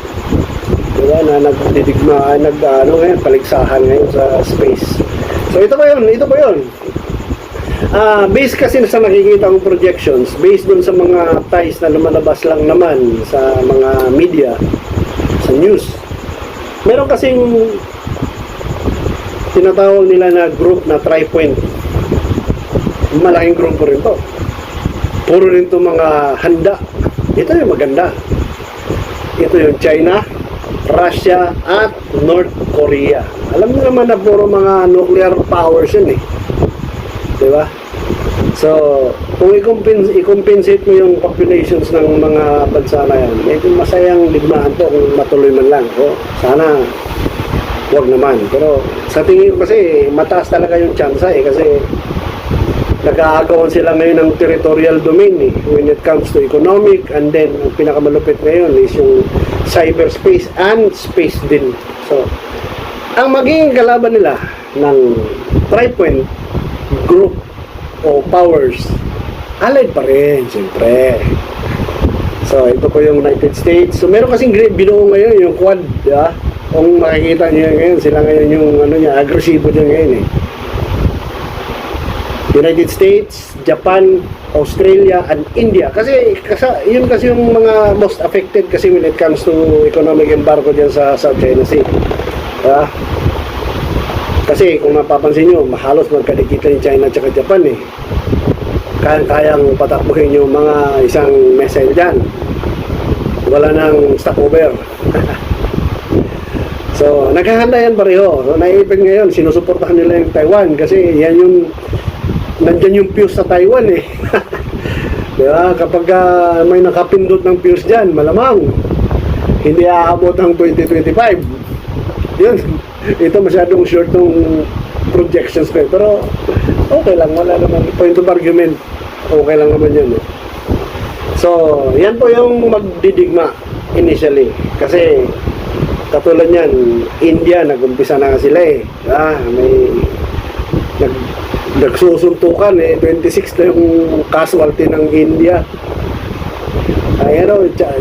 di ba, na nagdidigma, ngayon, paligsahan ngayon sa space. So, ito ba yun? Based kasi sa nakikita kong projections, based dun sa mga ties na lumalabas lang naman sa mga media, sa news, meron kasing tinatawag nila na group na tri-point. Malaking grupo rin to. Puro rin to mga handa. Ito yung maganda. Ito yung China, Russia, at North Korea. Alam mo naman na puro mga nuclear powers yun eh. Diba? So, kung i-compensate mo yung populations ng mga bansa na yan, medyo masayang digmaan to kung matuloy man lang. So, sana wag naman. Pero sa tingin ko kasi mataas talaga yung chance eh, kasi nag-aagawan sila ngayon ng territorial domain eh, when it comes to economic, and then ang pinakamalupit ngayon is yung cyberspace and space din. So, ang magiging kalaban nila ng tri-point group o powers, allied pa rin, siyempre. So, ito po yung United States. So, meron kasing binuo ngayon yung Quad, di ba? Kung makikita niyo ngayon, sila ngayon yung agresibo niya ngayon eh. United States, Japan, Australia, and India. Kasi yun kasi yung mga most affected kasi when it comes to economic embargo dyan sa South China Sea. Kasi kung mapapansin nyo, halos magkadikita yung China at Japan eh. Kayang patakbuhin yung mga isang missile dyan. Wala nang stopover. So, naghahanda yan pareho. So, naipin ngayon, sinusuportahan nila yung Taiwan kasi yan yung nandyan yung fuse sa Taiwan eh. Diba? Kapag may nakapindot ng fuse dyan, malamang hindi aabot ng 2025. Yun. Ito masyadong short ng projections ko eh. Pero okay lang, wala naman. Point of argument, okay lang naman yun eh. So, yan po yung magdidigma initially. Kasi katulad yan, India, nag-umpisa na sila eh. May nagsusuntukan eh, 26 na yung casualty ng India.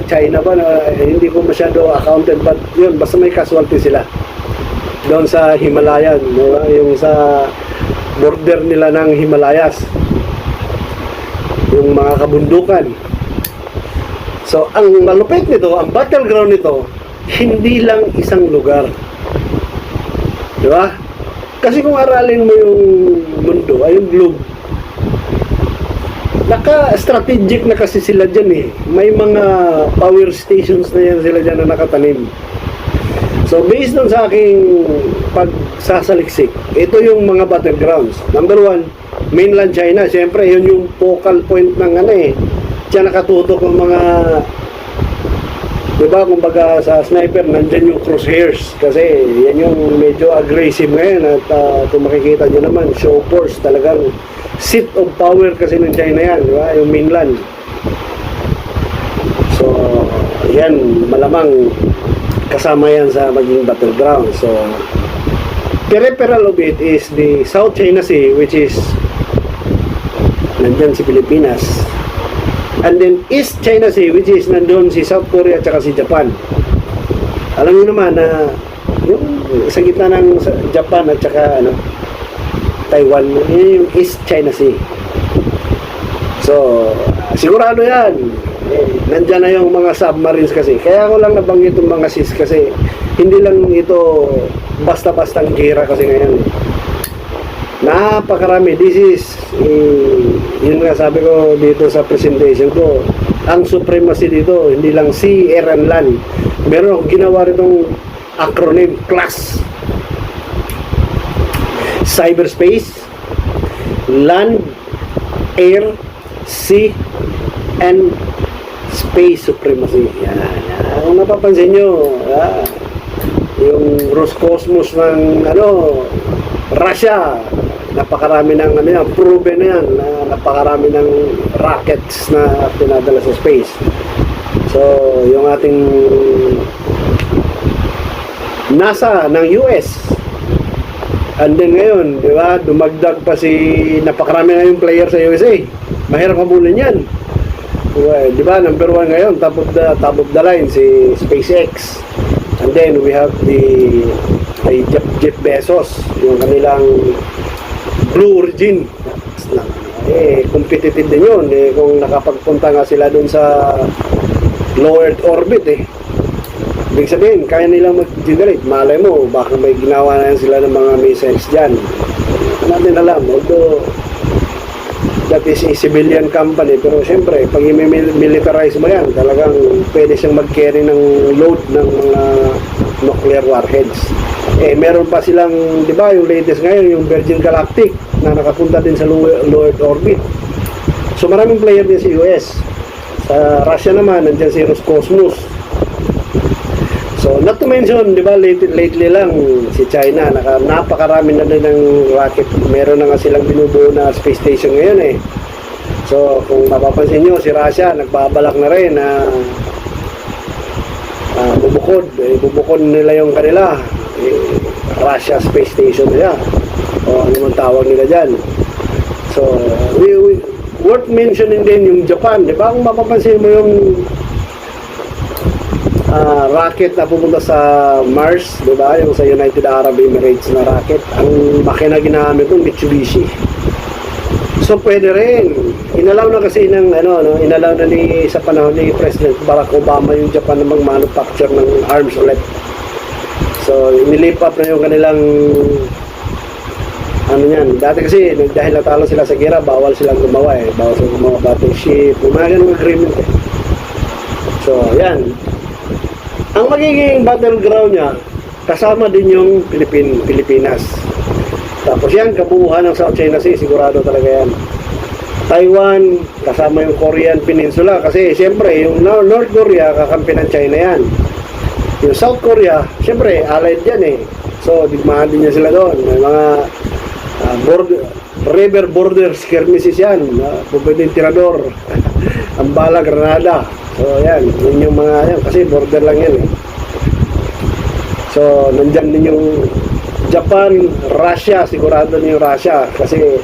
China ba na hindi ko masyado accounted, but yun, basta may casualty sila doon sa Himalayan, diba? Yung sa border nila ng Himalayas, yung mga kabundukan. So, ang malupit nito, ang battleground nito, hindi lang isang lugar, diba? Kasi kung aralin mo yung mundo, ay yung globe, naka-strategic na kasi sila dyan eh. May mga power stations na yan sila dyan na nakatanim. So, based on sa aking pagsasaliksik, ito yung mga battlegrounds. Number 1, mainland China. Siyempre, yun yung focal point ng diyan nakatutok ng mga, diba, kumbaga sa sniper, nandyan yung crosshairs. Kasi yan yung medyo aggressive ngayon. At kung makikita nyo naman, show force, talagang seat of power kasi ng China yan, diba? Yung mainland. So, yan, malamang kasama yan sa maging battleground. So, peripheral of it is the South China Sea, which is nandyan si Pilipinas. And then East China Sea, which is nandun si South Korea at saka si Japan. Alam niyo naman na yung sa gitna ng Japan at saka Taiwan, yun yung East China Sea. So, sigurado yan, Nandyan na yung mga submarines kasi. Kaya ako lang nabanggit yung mga sis kasi hindi lang ito basta-bastang gera kasi ngayon. Napakarami. This is, yun nga sabi ko dito sa presentation ko, ang supremacy dito, hindi lang sea, air, and land. Meron akong ginawa ritong acronym, CLASS. Cyberspace, land, air, sea, and space supremacy. Yan. Kung napapansin nyo, yung Roscosmos ng Russia, napakarami ng proven na yan, napakarami ng rockets na pinadala sa space. So, yung ating NASA ng US, and then ngayon, di ba, dumagdag pa napakarami na yung player sa USA. Mahirap habulin yan. Di ba, number 1 ngayon, top of the line, si SpaceX. And then, we have Jeff Bezos, yung kanilang Blue Origin. Competitive din yun. Kung nakapagpunta nga sila dun sa low Earth orbit, ibig sabihin, kaya nilang mag-generate. Malay mo, baka may ginawa na yan sila ng mga missiles dyan. Natin alam, although that is a civilian company, pero siyempre, pag i-militarize mo yan, talagang pwede siyang mag-carry ng load ng mga nuclear warheads. Meron pa silang, di ba, yung latest ngayon, yung Virgin Galactic, na nakapunta din sa low Earth orbit. So maraming player din sa US. Sa Russia naman, nandiyan si Roscosmos. So, not to mention, di ba, lately lang, si China, napakarami na din ng rocket. Meron na nga silang binubuo na space station ngayon So, kung mapapansin nyo, si Russia, nagbabalak na rin na bubukod nila yung kanila. Russia Space Station nila. O ano man tawag nila dyan. So, worth mentioning din yung Japan. Di ba, kung mapapansin mo yung rocket na pupunta sa Mars, di ba? Yung sa United Arab Emirates na rocket, ang makina ginamit ng Mitsubishi. So pwede rin. Inalaw na kasi inalaw na sa panahon ni President Barack Obama yung Japan na mag-manufacture ng arms ulit. So nilip up na yung kanilang dati kasi dahil natalo sila sa gera, bawal silang gumawa bawal silang gumawa battleship, mga ganung agreement So yan. Ang magiging battleground niya, kasama din yung Pilipinas. Tapos yan, kabuuan ng South China Sea, sigurado talaga yan. Taiwan, kasama yung Korean Peninsula. Kasi siyempre, yung North Korea, kakampi ng China yan. Yung South Korea, siyempre, allied yan So, digmaan din niya sila doon. May mga river border skirmishes yan. Pwedeng tirador. Ang bala, Granada. So, yan yung mga yan. Kasi border lang yan So, nandyan din yung Japan, Russia. Sigurado din yung Russia. Kasi,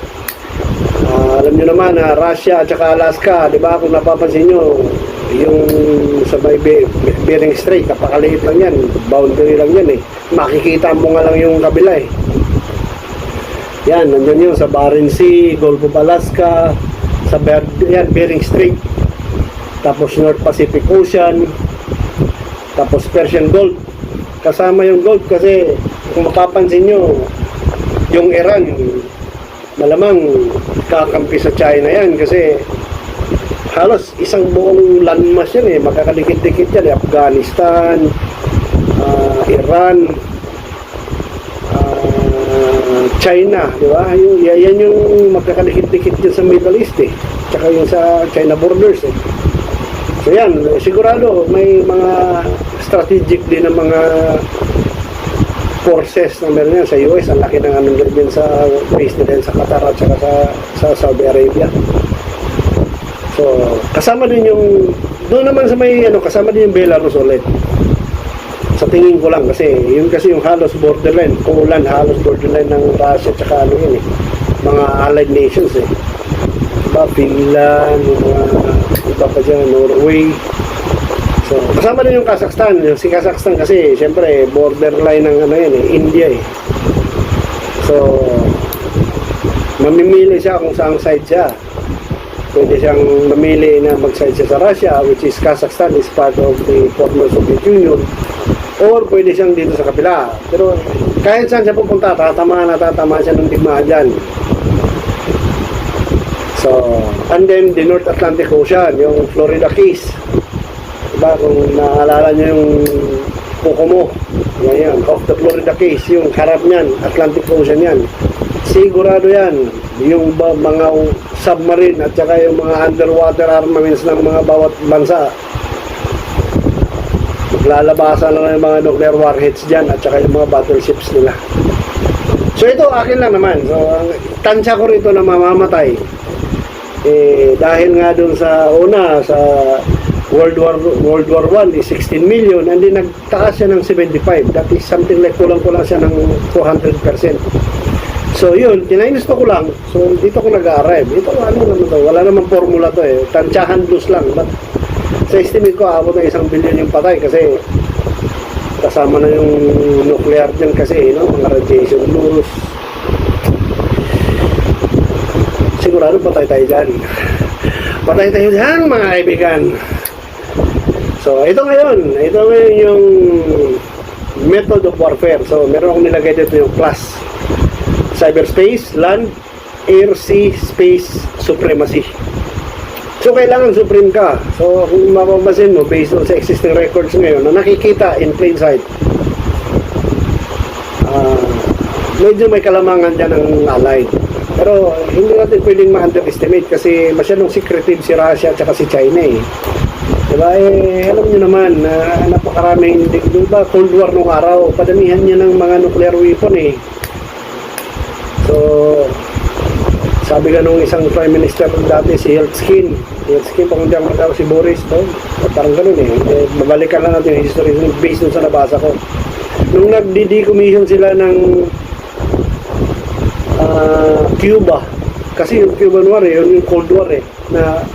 alam nyo naman na Russia at saka Alaska, di ba? Kung napapansin nyo, yung sa may Bering Strait, kapakaliit lang yan. Boundary lang yan Makikita mo nga lang yung kabila Yan, nandyan yun sa Barents Sea, Gulf of Alaska, sa Bering Strait. Tapos North Pacific Ocean, tapos Persian Gulf. Kasama yung Gulf kasi kung mapapansin nyo, yung Iran, malamang kakampi sa China yan kasi halos isang buong landmass yan magkakadikit-dikit yan Afghanistan, Iran, China, di ba? Yan yung magkakadikit-dikit dyan sa Middle East tsaka yung sa China borders So yan, sigurado may mga strategic din ng mga forces na meron yan sa US. Ang laki ng din sa base din sa Qatar at saka sa Saudi Arabia. So, kasama din yung doon naman sa may kasama din yung Belarus ulit. Sa tingin ko lang kasi yung halos borderline, Poland halos borderline ng Russia at saka mga allied nations diba, Finland, mga iba pa dyan, Norway. So, kasama din yung Kazakhstan. Si Kazakhstan kasi, siyempre, borderline ng India So, mamimili siya kung saang side siya. Pwede siyang mamili na mag-side siya sa Russia, which is Kazakhstan is part of the former Soviet Union, or pwede siyang dito sa kapila. Pero kahit saan siya pupunta, tatama siya ng digmaan dyan. So, and then the North Atlantic Ocean, yung Florida Keys. Diba, kung naalala nyo yung Kokomo, yan, off the Florida Keys, yung harap niyan, Atlantic Ocean yan. Sigurado yan, yung mga submarine at saka yung mga underwater armaments ng mga bawat bansa. Lalabasan lang yung mga nuclear warheads dyan at saka yung mga battleships nila. So ito, akin lang naman. So, ang tansya ko rito na mamamatay. Dahil nga dun sa sa World War I is 16 million and then nagtaas siya ng 75. That is something like kulang-kulang siya ng 200%. So yun, tinainusto ko lang. So dito ko nag-arrive. Ito ano naman to, wala namang formula to eh. Tansyahan loose lang. But sa estimate ko, abot ng 1 billion yung patay kasi kasama na yung nuclear dyan kasi, mga radiation loss. Sigurado patay tayo dyan. Patay tayo dyan, mga kaibigan. So, ito ngayon yung method of warfare. So, meron akong nilagay dito yung class. Cyberspace, land, air, sea, space, supremacy. So, kailangan supreme ka. So, kung mapapasin mo, based on sa existing records ngayon, na nakikita in plain sight, medyo may kalamangan dyan ng allied. Pero hindi natin pwedeng ma-underestimate kasi masyadong secretive si Russia at saka si China eh. Diba? Alam nyo naman na napakaraming, diba, Cold War nung araw, padamihan niya ng mga nuclear weapon eh. So, sabi ka nung isang prime minister dati, si Yeltsin, kung hindi ako matawag si Boris, no? Parang ganun eh. Babalikan lang natin yung history based sa nabasa ko. Nung nag-decommission sila ng Cuba, kasi yung Cuban War yung Cold War na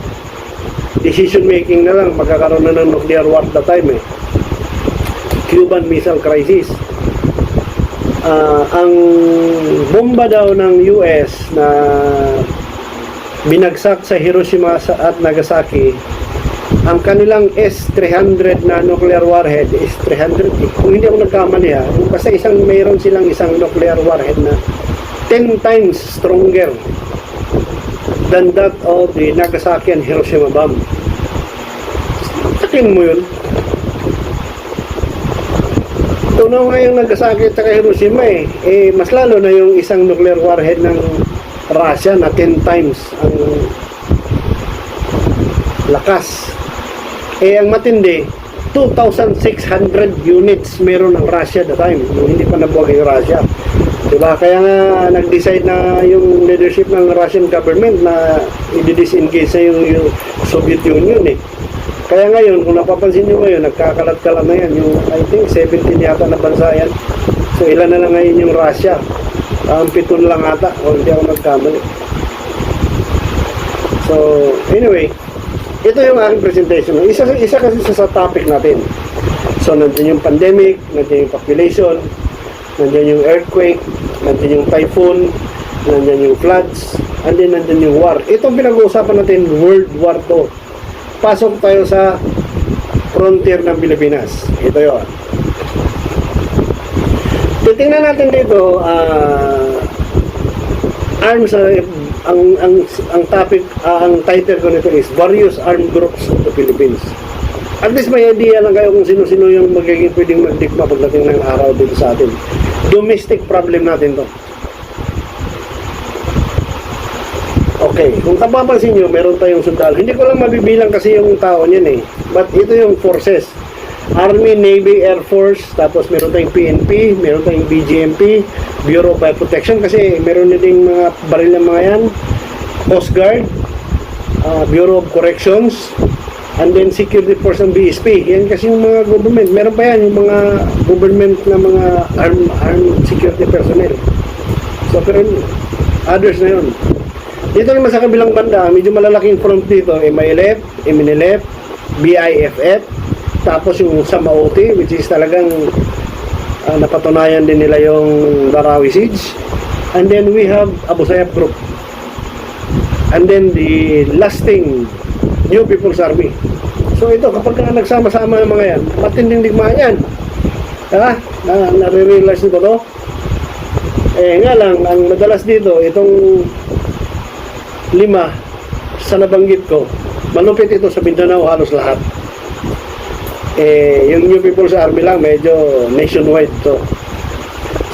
decision making na lang, magkakaroon na ng nuclear war at the time Cuban Missile Crisis. Ang bomba daw ng US na binagsak sa Hiroshima at Nagasaki, ang kanilang S-300 na nuclear warhead is 300, kung hindi ako nagkamali basta mayroon silang isang nuclear warhead na 10 times stronger than that of the Nagasaki and Hiroshima bomb. Takin mo yun. Tunaw nga yung Nagasaki at Hiroshima mas lalo na yung isang nuclear warhead ng Russia na 10 times ang lakas. Ang matindi, 2,600 units meron ng Russia at the time, hindi pa nabuwag yung Russia. Diba? Kaya nga nag-decide na yung leadership ng Russian government na i-disengage sa yung Soviet Union Kaya ngayon, kung napapansin nyo ngayon, nagkakalat-kalat na yan. Yung, I think, 17 yata na bansa yan. So, ilan na lang ngayon yung Russia. Ang 7 lang ata, o hindi ako nagkamali. So, anyway, ito yung aking presentation. Isa kasi sa topic natin. So, nandiyan yung pandemic, nandiyan yung population, nandiyan yung earthquake, nandiyan yung typhoon, nandiyan yung floods, and then nandiyan yung war. Itong pinag-uusapan natin, World War II. Pasok tayo sa frontier ng Pilipinas. Ito yun. Titingnan natin dito, arms, ang topic, ang title ko nito is Various Armed Groups of the Philippines. At least may idea lang kayo kung sino-sino yung magiging pwedeng magdikma pagdating ng araw dito sa atin. Domestic problem natin to. Okay, kung tapapansin nyo, meron tayong sundalo. Hindi ko lang mabibilang kasi yung tao niyan But ito yung forces. Army, Navy, Air Force, tapos meron tayong PNP, meron tayong BGMP, Bureau of Fire Protection, kasi meron na ding mga baril ng mga yan, Coast Guard, Bureau of Corrections, and then Security Force ng BSP. Yan kasi yung mga government. Meron pa yan, yung mga government na mga armed security personnel. So, pero others na yun. Dito naman sa kabilang banda, medyo malalaking front dito, MILF, MNLF, BIFF, tapos yung Samaoti, which is talagang napatunayan din nila yung Barawi Siege. And then we have Abu Sayyaf Group. and then the lasting New People's Army. So ito, kapag nagsama-sama yung mga yan, matinding digmaan yan. Nare-realize nyo ba to? Nga lang, ang madalas dito, itong 5 sa nabanggit ko, malupit ito sa Mindanao halos lahat. Yung New People's Army lang, medyo nationwide to.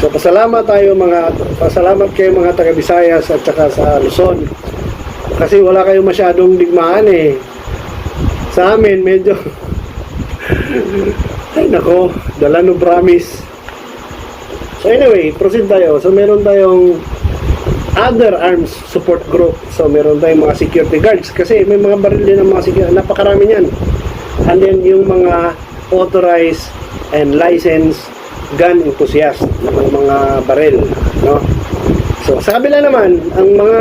So pasalamat kayo mga taga Visayas at saka sa Luzon. Kasi wala kayong masyadong digmaan Sa amin medyo ay nako, dala no promise. So anyway, proceed tayo. So meron tayong other arms support group. So meron tayong mga security guards kasi may mga baril din ng mga security, napakarami niyan. And then yung mga authorized and licensed gun enthusiast ng mga baril, no? So sa kabila naman, ang mga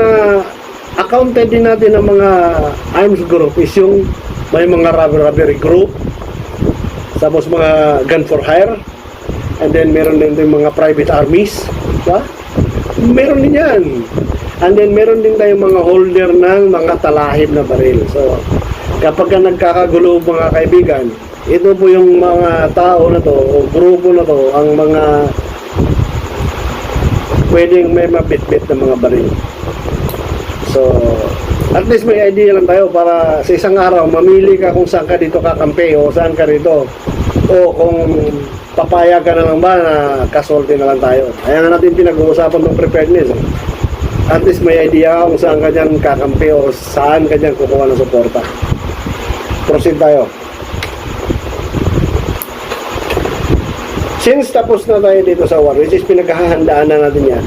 accounted din natin ng mga arms group is yung may mga robbery group, tapos mga gun for hire, and then meron din mga private armies, diba? Meron din yan. And then meron din tayong mga holder ng mga talahib na baril. So kapag nagkakagulo mga kaibigan, ito po yung mga tao na to o grupo na to ang mga pwedeng may mabitbit na mga baril. So at least may idea lang tayo para sa isang araw mamili ka kung saan ka dito kakampi o saan ka rito, o kung papayag ka na lang ba na kasulti na lang tayo. Kaya nga natin pinag-uusapan ng preparedness. At least may idea ka kung saan ka dyan kakampi o saan ka dyan kukuha ng suporta. Proceed tayo. Since tapos na tayo dito sa war, which is pinaghahandaan na natin yan,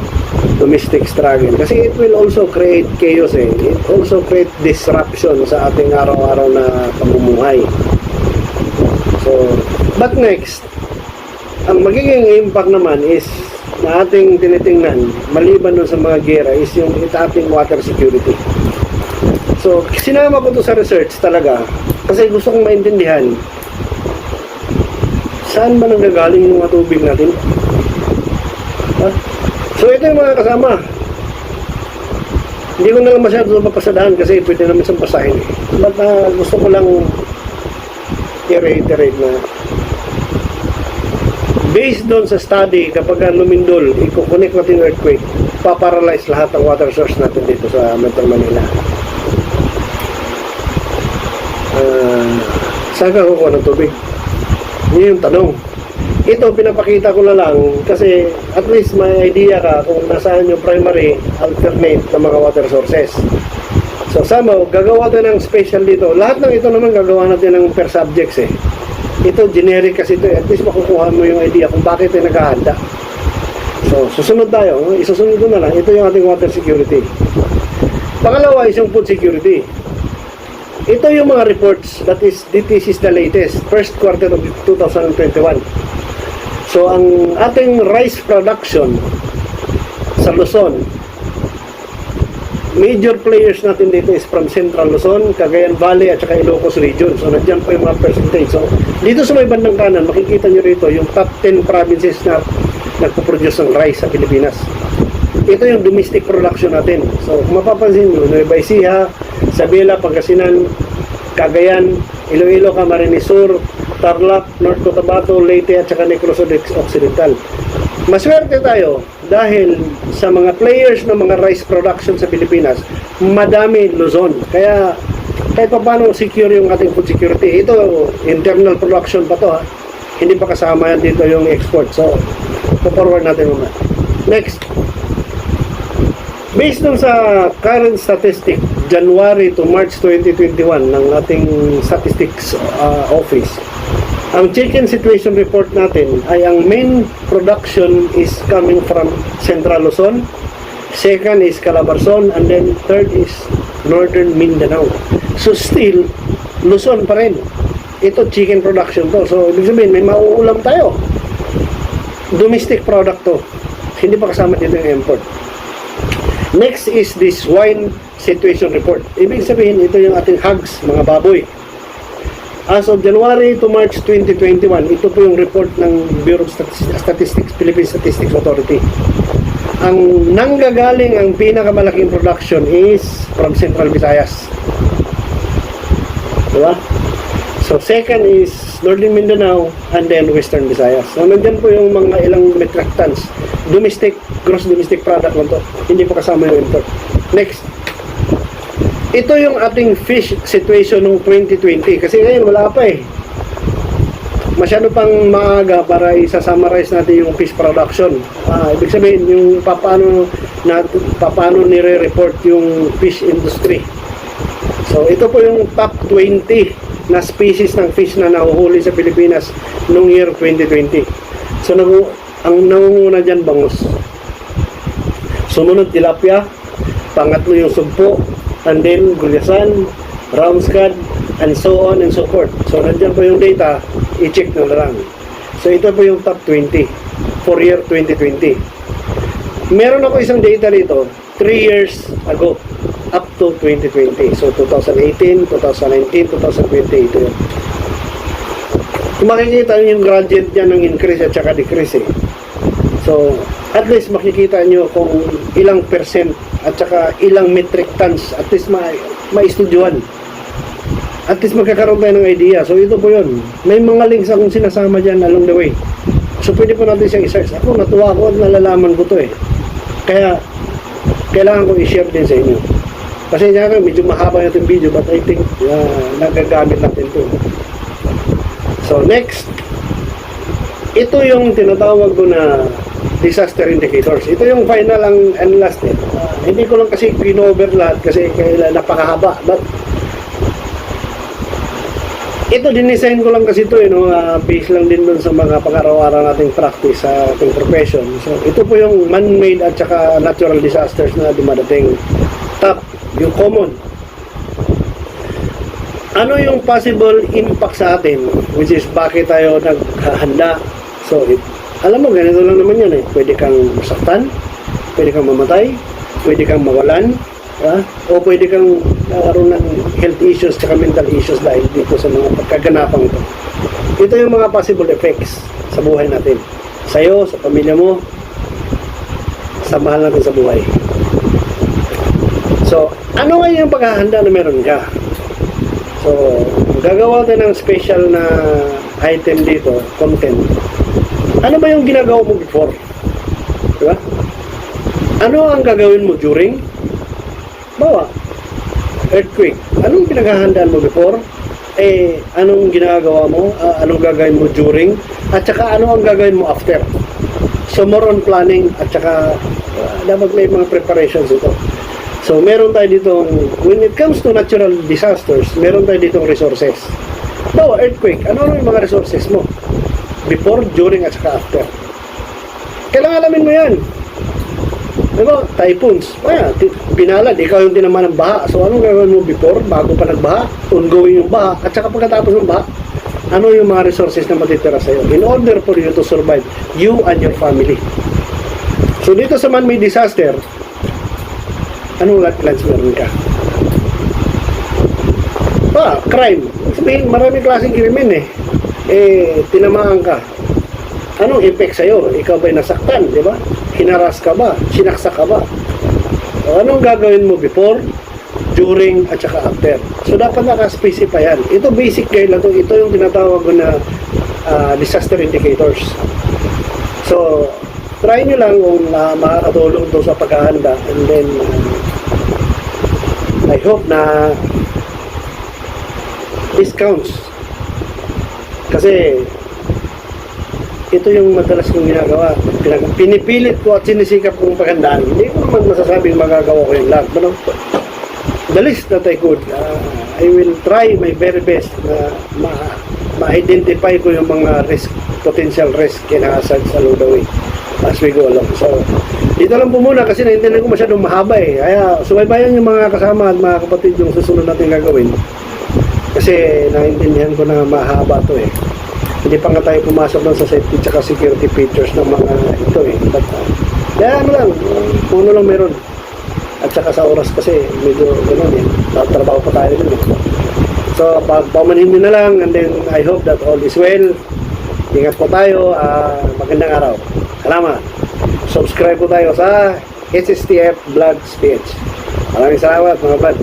domestic struggle, kasi it will also create chaos It also create disruption sa ating araw-araw na pamumuhay. So, but next, ang magiging impact naman is na ating tinitingnan, maliban dun sa mga gera, is yung ating water security. So, sinama ko to sa research talaga kasi gusto kong maintindihan saan ba nanggagaling yung mga tubig natin. So ito yung mga kasama. Hindi ko na lang masyado mapasadahan kasi pwede naman isang pasahin. But gusto ko lang i-reiterate na based doon sa study, kapag lumindol, i-connect natin yung earthquake, paparalyze lahat ng water source natin dito sa Metro Manila. Saan ka kukuha ng tubig? Yun yung tanong. Ito pinapakita ko na lang kasi at least may idea ka kung nasaan yung primary alternate na mga water sources. So somehow, gagawa tayo ng special dito. Lahat ng ito naman gagawa natin ng per subjects Ito generic kasi ito At least makukuha mo yung idea kung bakit tayo naghahanda. So susunod tayo. Isusunod ko na lang. Ito yung ating water security. Pangalawa is yung food security. Ito yung mga reports this is the latest first quarter of 2021. So ang ating rice production sa Luzon, major players natin dito is from Central Luzon, Cagayan Valley at saka Ilocos region. So nandiyan po yung mga percentage. So dito sa may bandang kanan, makikita nyo rito yung top 10 provinces na nagpo-produce ng rice sa Pilipinas. Ito yung domestic production natin. So kung mapapansin nyo, Nueva Ecija, Isabela, Pangasinan, Cagayan, Iloilo, Camarines Sur, Tarlac, North Cotabato, Leyte at saka Negros Occidental. Maswerte tayo dahil sa mga players ng mga rice production sa Pilipinas, madami Luzon. Kaya kahit pa paano secure yung ating food security. Ito, internal production pa to Hindi pa kasama yan dito yung export. So, forward natin muna. Next. Based on sa current statistic, January to March 2021 ng ating statistics office, ang chicken situation report natin ay ang main production is coming from Central Luzon, second is Calabarzon, and then third is Northern Mindanao. So still, Luzon pa rin. Ito chicken production to. So ibig sabihin, may mauulam tayo. Domestic product to. Hindi pa kasama dito yung import. Next is this swine situation report. Ibig sabihin, ito yung ating hogs, mga baboy. As of January to March 2021, ito po yung report ng Bureau of Statistics, Philippine Statistics Authority. ang nanggagaling ang pinakamalaking production is from Central Visayas. Diba? So second is Northern Mindanao and then Western Visayas. So nandyan po yung mga ilang metric tons. Domestic, gross domestic product lang to. Hindi po kasama yung import. Next. Ito yung ating fish situation noong 2020. Kasi ngayon wala pa eh. Masyado pang maaga para isa-summarize natin yung fish production. Ibig sabihin yung paano nire-report yung fish industry. So ito po yung top 20 na species ng fish na nahuhuli sa Pilipinas noong year 2020. So ang nangunguna dyan bangus. Sumunod tilapia, pangatlo yung sugpo, and then gulyasan, round scad, and so on and so forth. So nandyan po yung data, i-check na lang. So ito po yung top 20 for year 2020. Meron ako isang data rito 3 years ago up to 2020. So 2018, 2019, 2020 ito yun. Kung makikita nyo yung gradient dyan ng increase at saka decrease eh. So at least makikita nyo kung ilang percent at saka ilang metric tons at least ma-estudyuhan. At least magkakaroon tayo ng idea. So ito po yun. May mga links akong sinasama dyan along the way. So pwede po natin siyang i-search. Ako natuwa ko at nalalaman ko to eh. Kaya kailangan ko i-share din sa inyo. Kasi medyo mahaba yung video but I think nagagamit natin to. So next. Ito yung tinatawag ko na disaster indicators. Ito yung final and last eh. Hindi ko lang kasi pinover lahat kasi napakahaba. But ito dinisign ko lang kasi ito based lang din dun sa mga pang-araw-araw nating practice sa ating profession. So ito po yung man-made at saka natural disasters na dumadating. Top, yung common. Ano yung possible impact sa atin, which is bakit tayo naghahanda. So alam mo, ganito lang naman yun eh. Pwede kang masaktan, pwede kang mamatay, pwede kang mawalan, o pwede kang nakaroon ng health issues at mental issues dahil dito sa mga pagkaganapang ito. Ito yung mga possible effects sa buhay natin. Sa'yo, sa pamilya mo, sa mahal natin sa buhay. So, ano nga yung paghahanda na meron ka? So, gagawa tayo ng special na item dito, content. Ano ba yung ginagawa mo before? Diba? Ano ang gagawin mo during? Bawa, earthquake. Anong pinaghahandaan mo before? Anong ginagawa mo? Anong gagawin mo during? At saka ano ang gagawin mo after? So more on planning at saka dapat may mga preparations ito. So meron tayo dito, when it comes to natural disasters, meron tayo dito resources. Bawa, earthquake. Ano yung mga resources mo? Before, during, at saka after. Kailangan alamin mo yan. Diba? Typhoons. Binalad, ikaw yung tinamaan ng baha. So, anong gagawin mo before, bago pa nagbaha, ongoing yung baha, at saka pagkatapos ng baha, ano yung mga resources na matitira sa'yo in order for you to survive, you and your family. So, dito sa man-made disaster, anong plans meron ka? Crime. Sabihin, maraming klaseng krimen eh. Tinamaan ka. Anong effect sa'yo? Ikaw ba'y nasaktan, di ba? Hinaras ka ba? Sinaksak ka ba? O, anong gagawin mo before, during, at saka after? So, dapat nakaspecify yan. Ito basic guide lang to. Ito yung tinatawag ko na disaster indicators. So, try nyo lang kung makakatulong to sa paghahanda. And then, I hope na discounts. Kasi, ito yung madalas kong ginagawa. Pinipilit ko at sinisikap kong paghandaan. Hindi ko naman masasabing magagawa ko yung lahat. But the least that I could, I will try my very best na ma-identify ko yung mga risk, potential risk and hazard along the way as we go along. So, dito lang po muna kasi naintindihan ko masyadong mahaba eh. Kaya subaybayan yung mga kasama at mga kapatid yung susunod natin gagawin. Kasi naintindihan ko na mahaba to eh. Hindi pa nga tayo pumasok doon sa safety at security features ng mga ito eh. But, ano lang, puno lang meron. At saka sa oras kasi medyo gano'n eh. Trabaho pa tayo dun eh. So, paumanhin nyo na lang and then I hope that all is well. Ingat po tayo. Magandang araw. Salamat. subscribe po tayo sa HSTF Vlog Speech. Maraming salamat mga brad.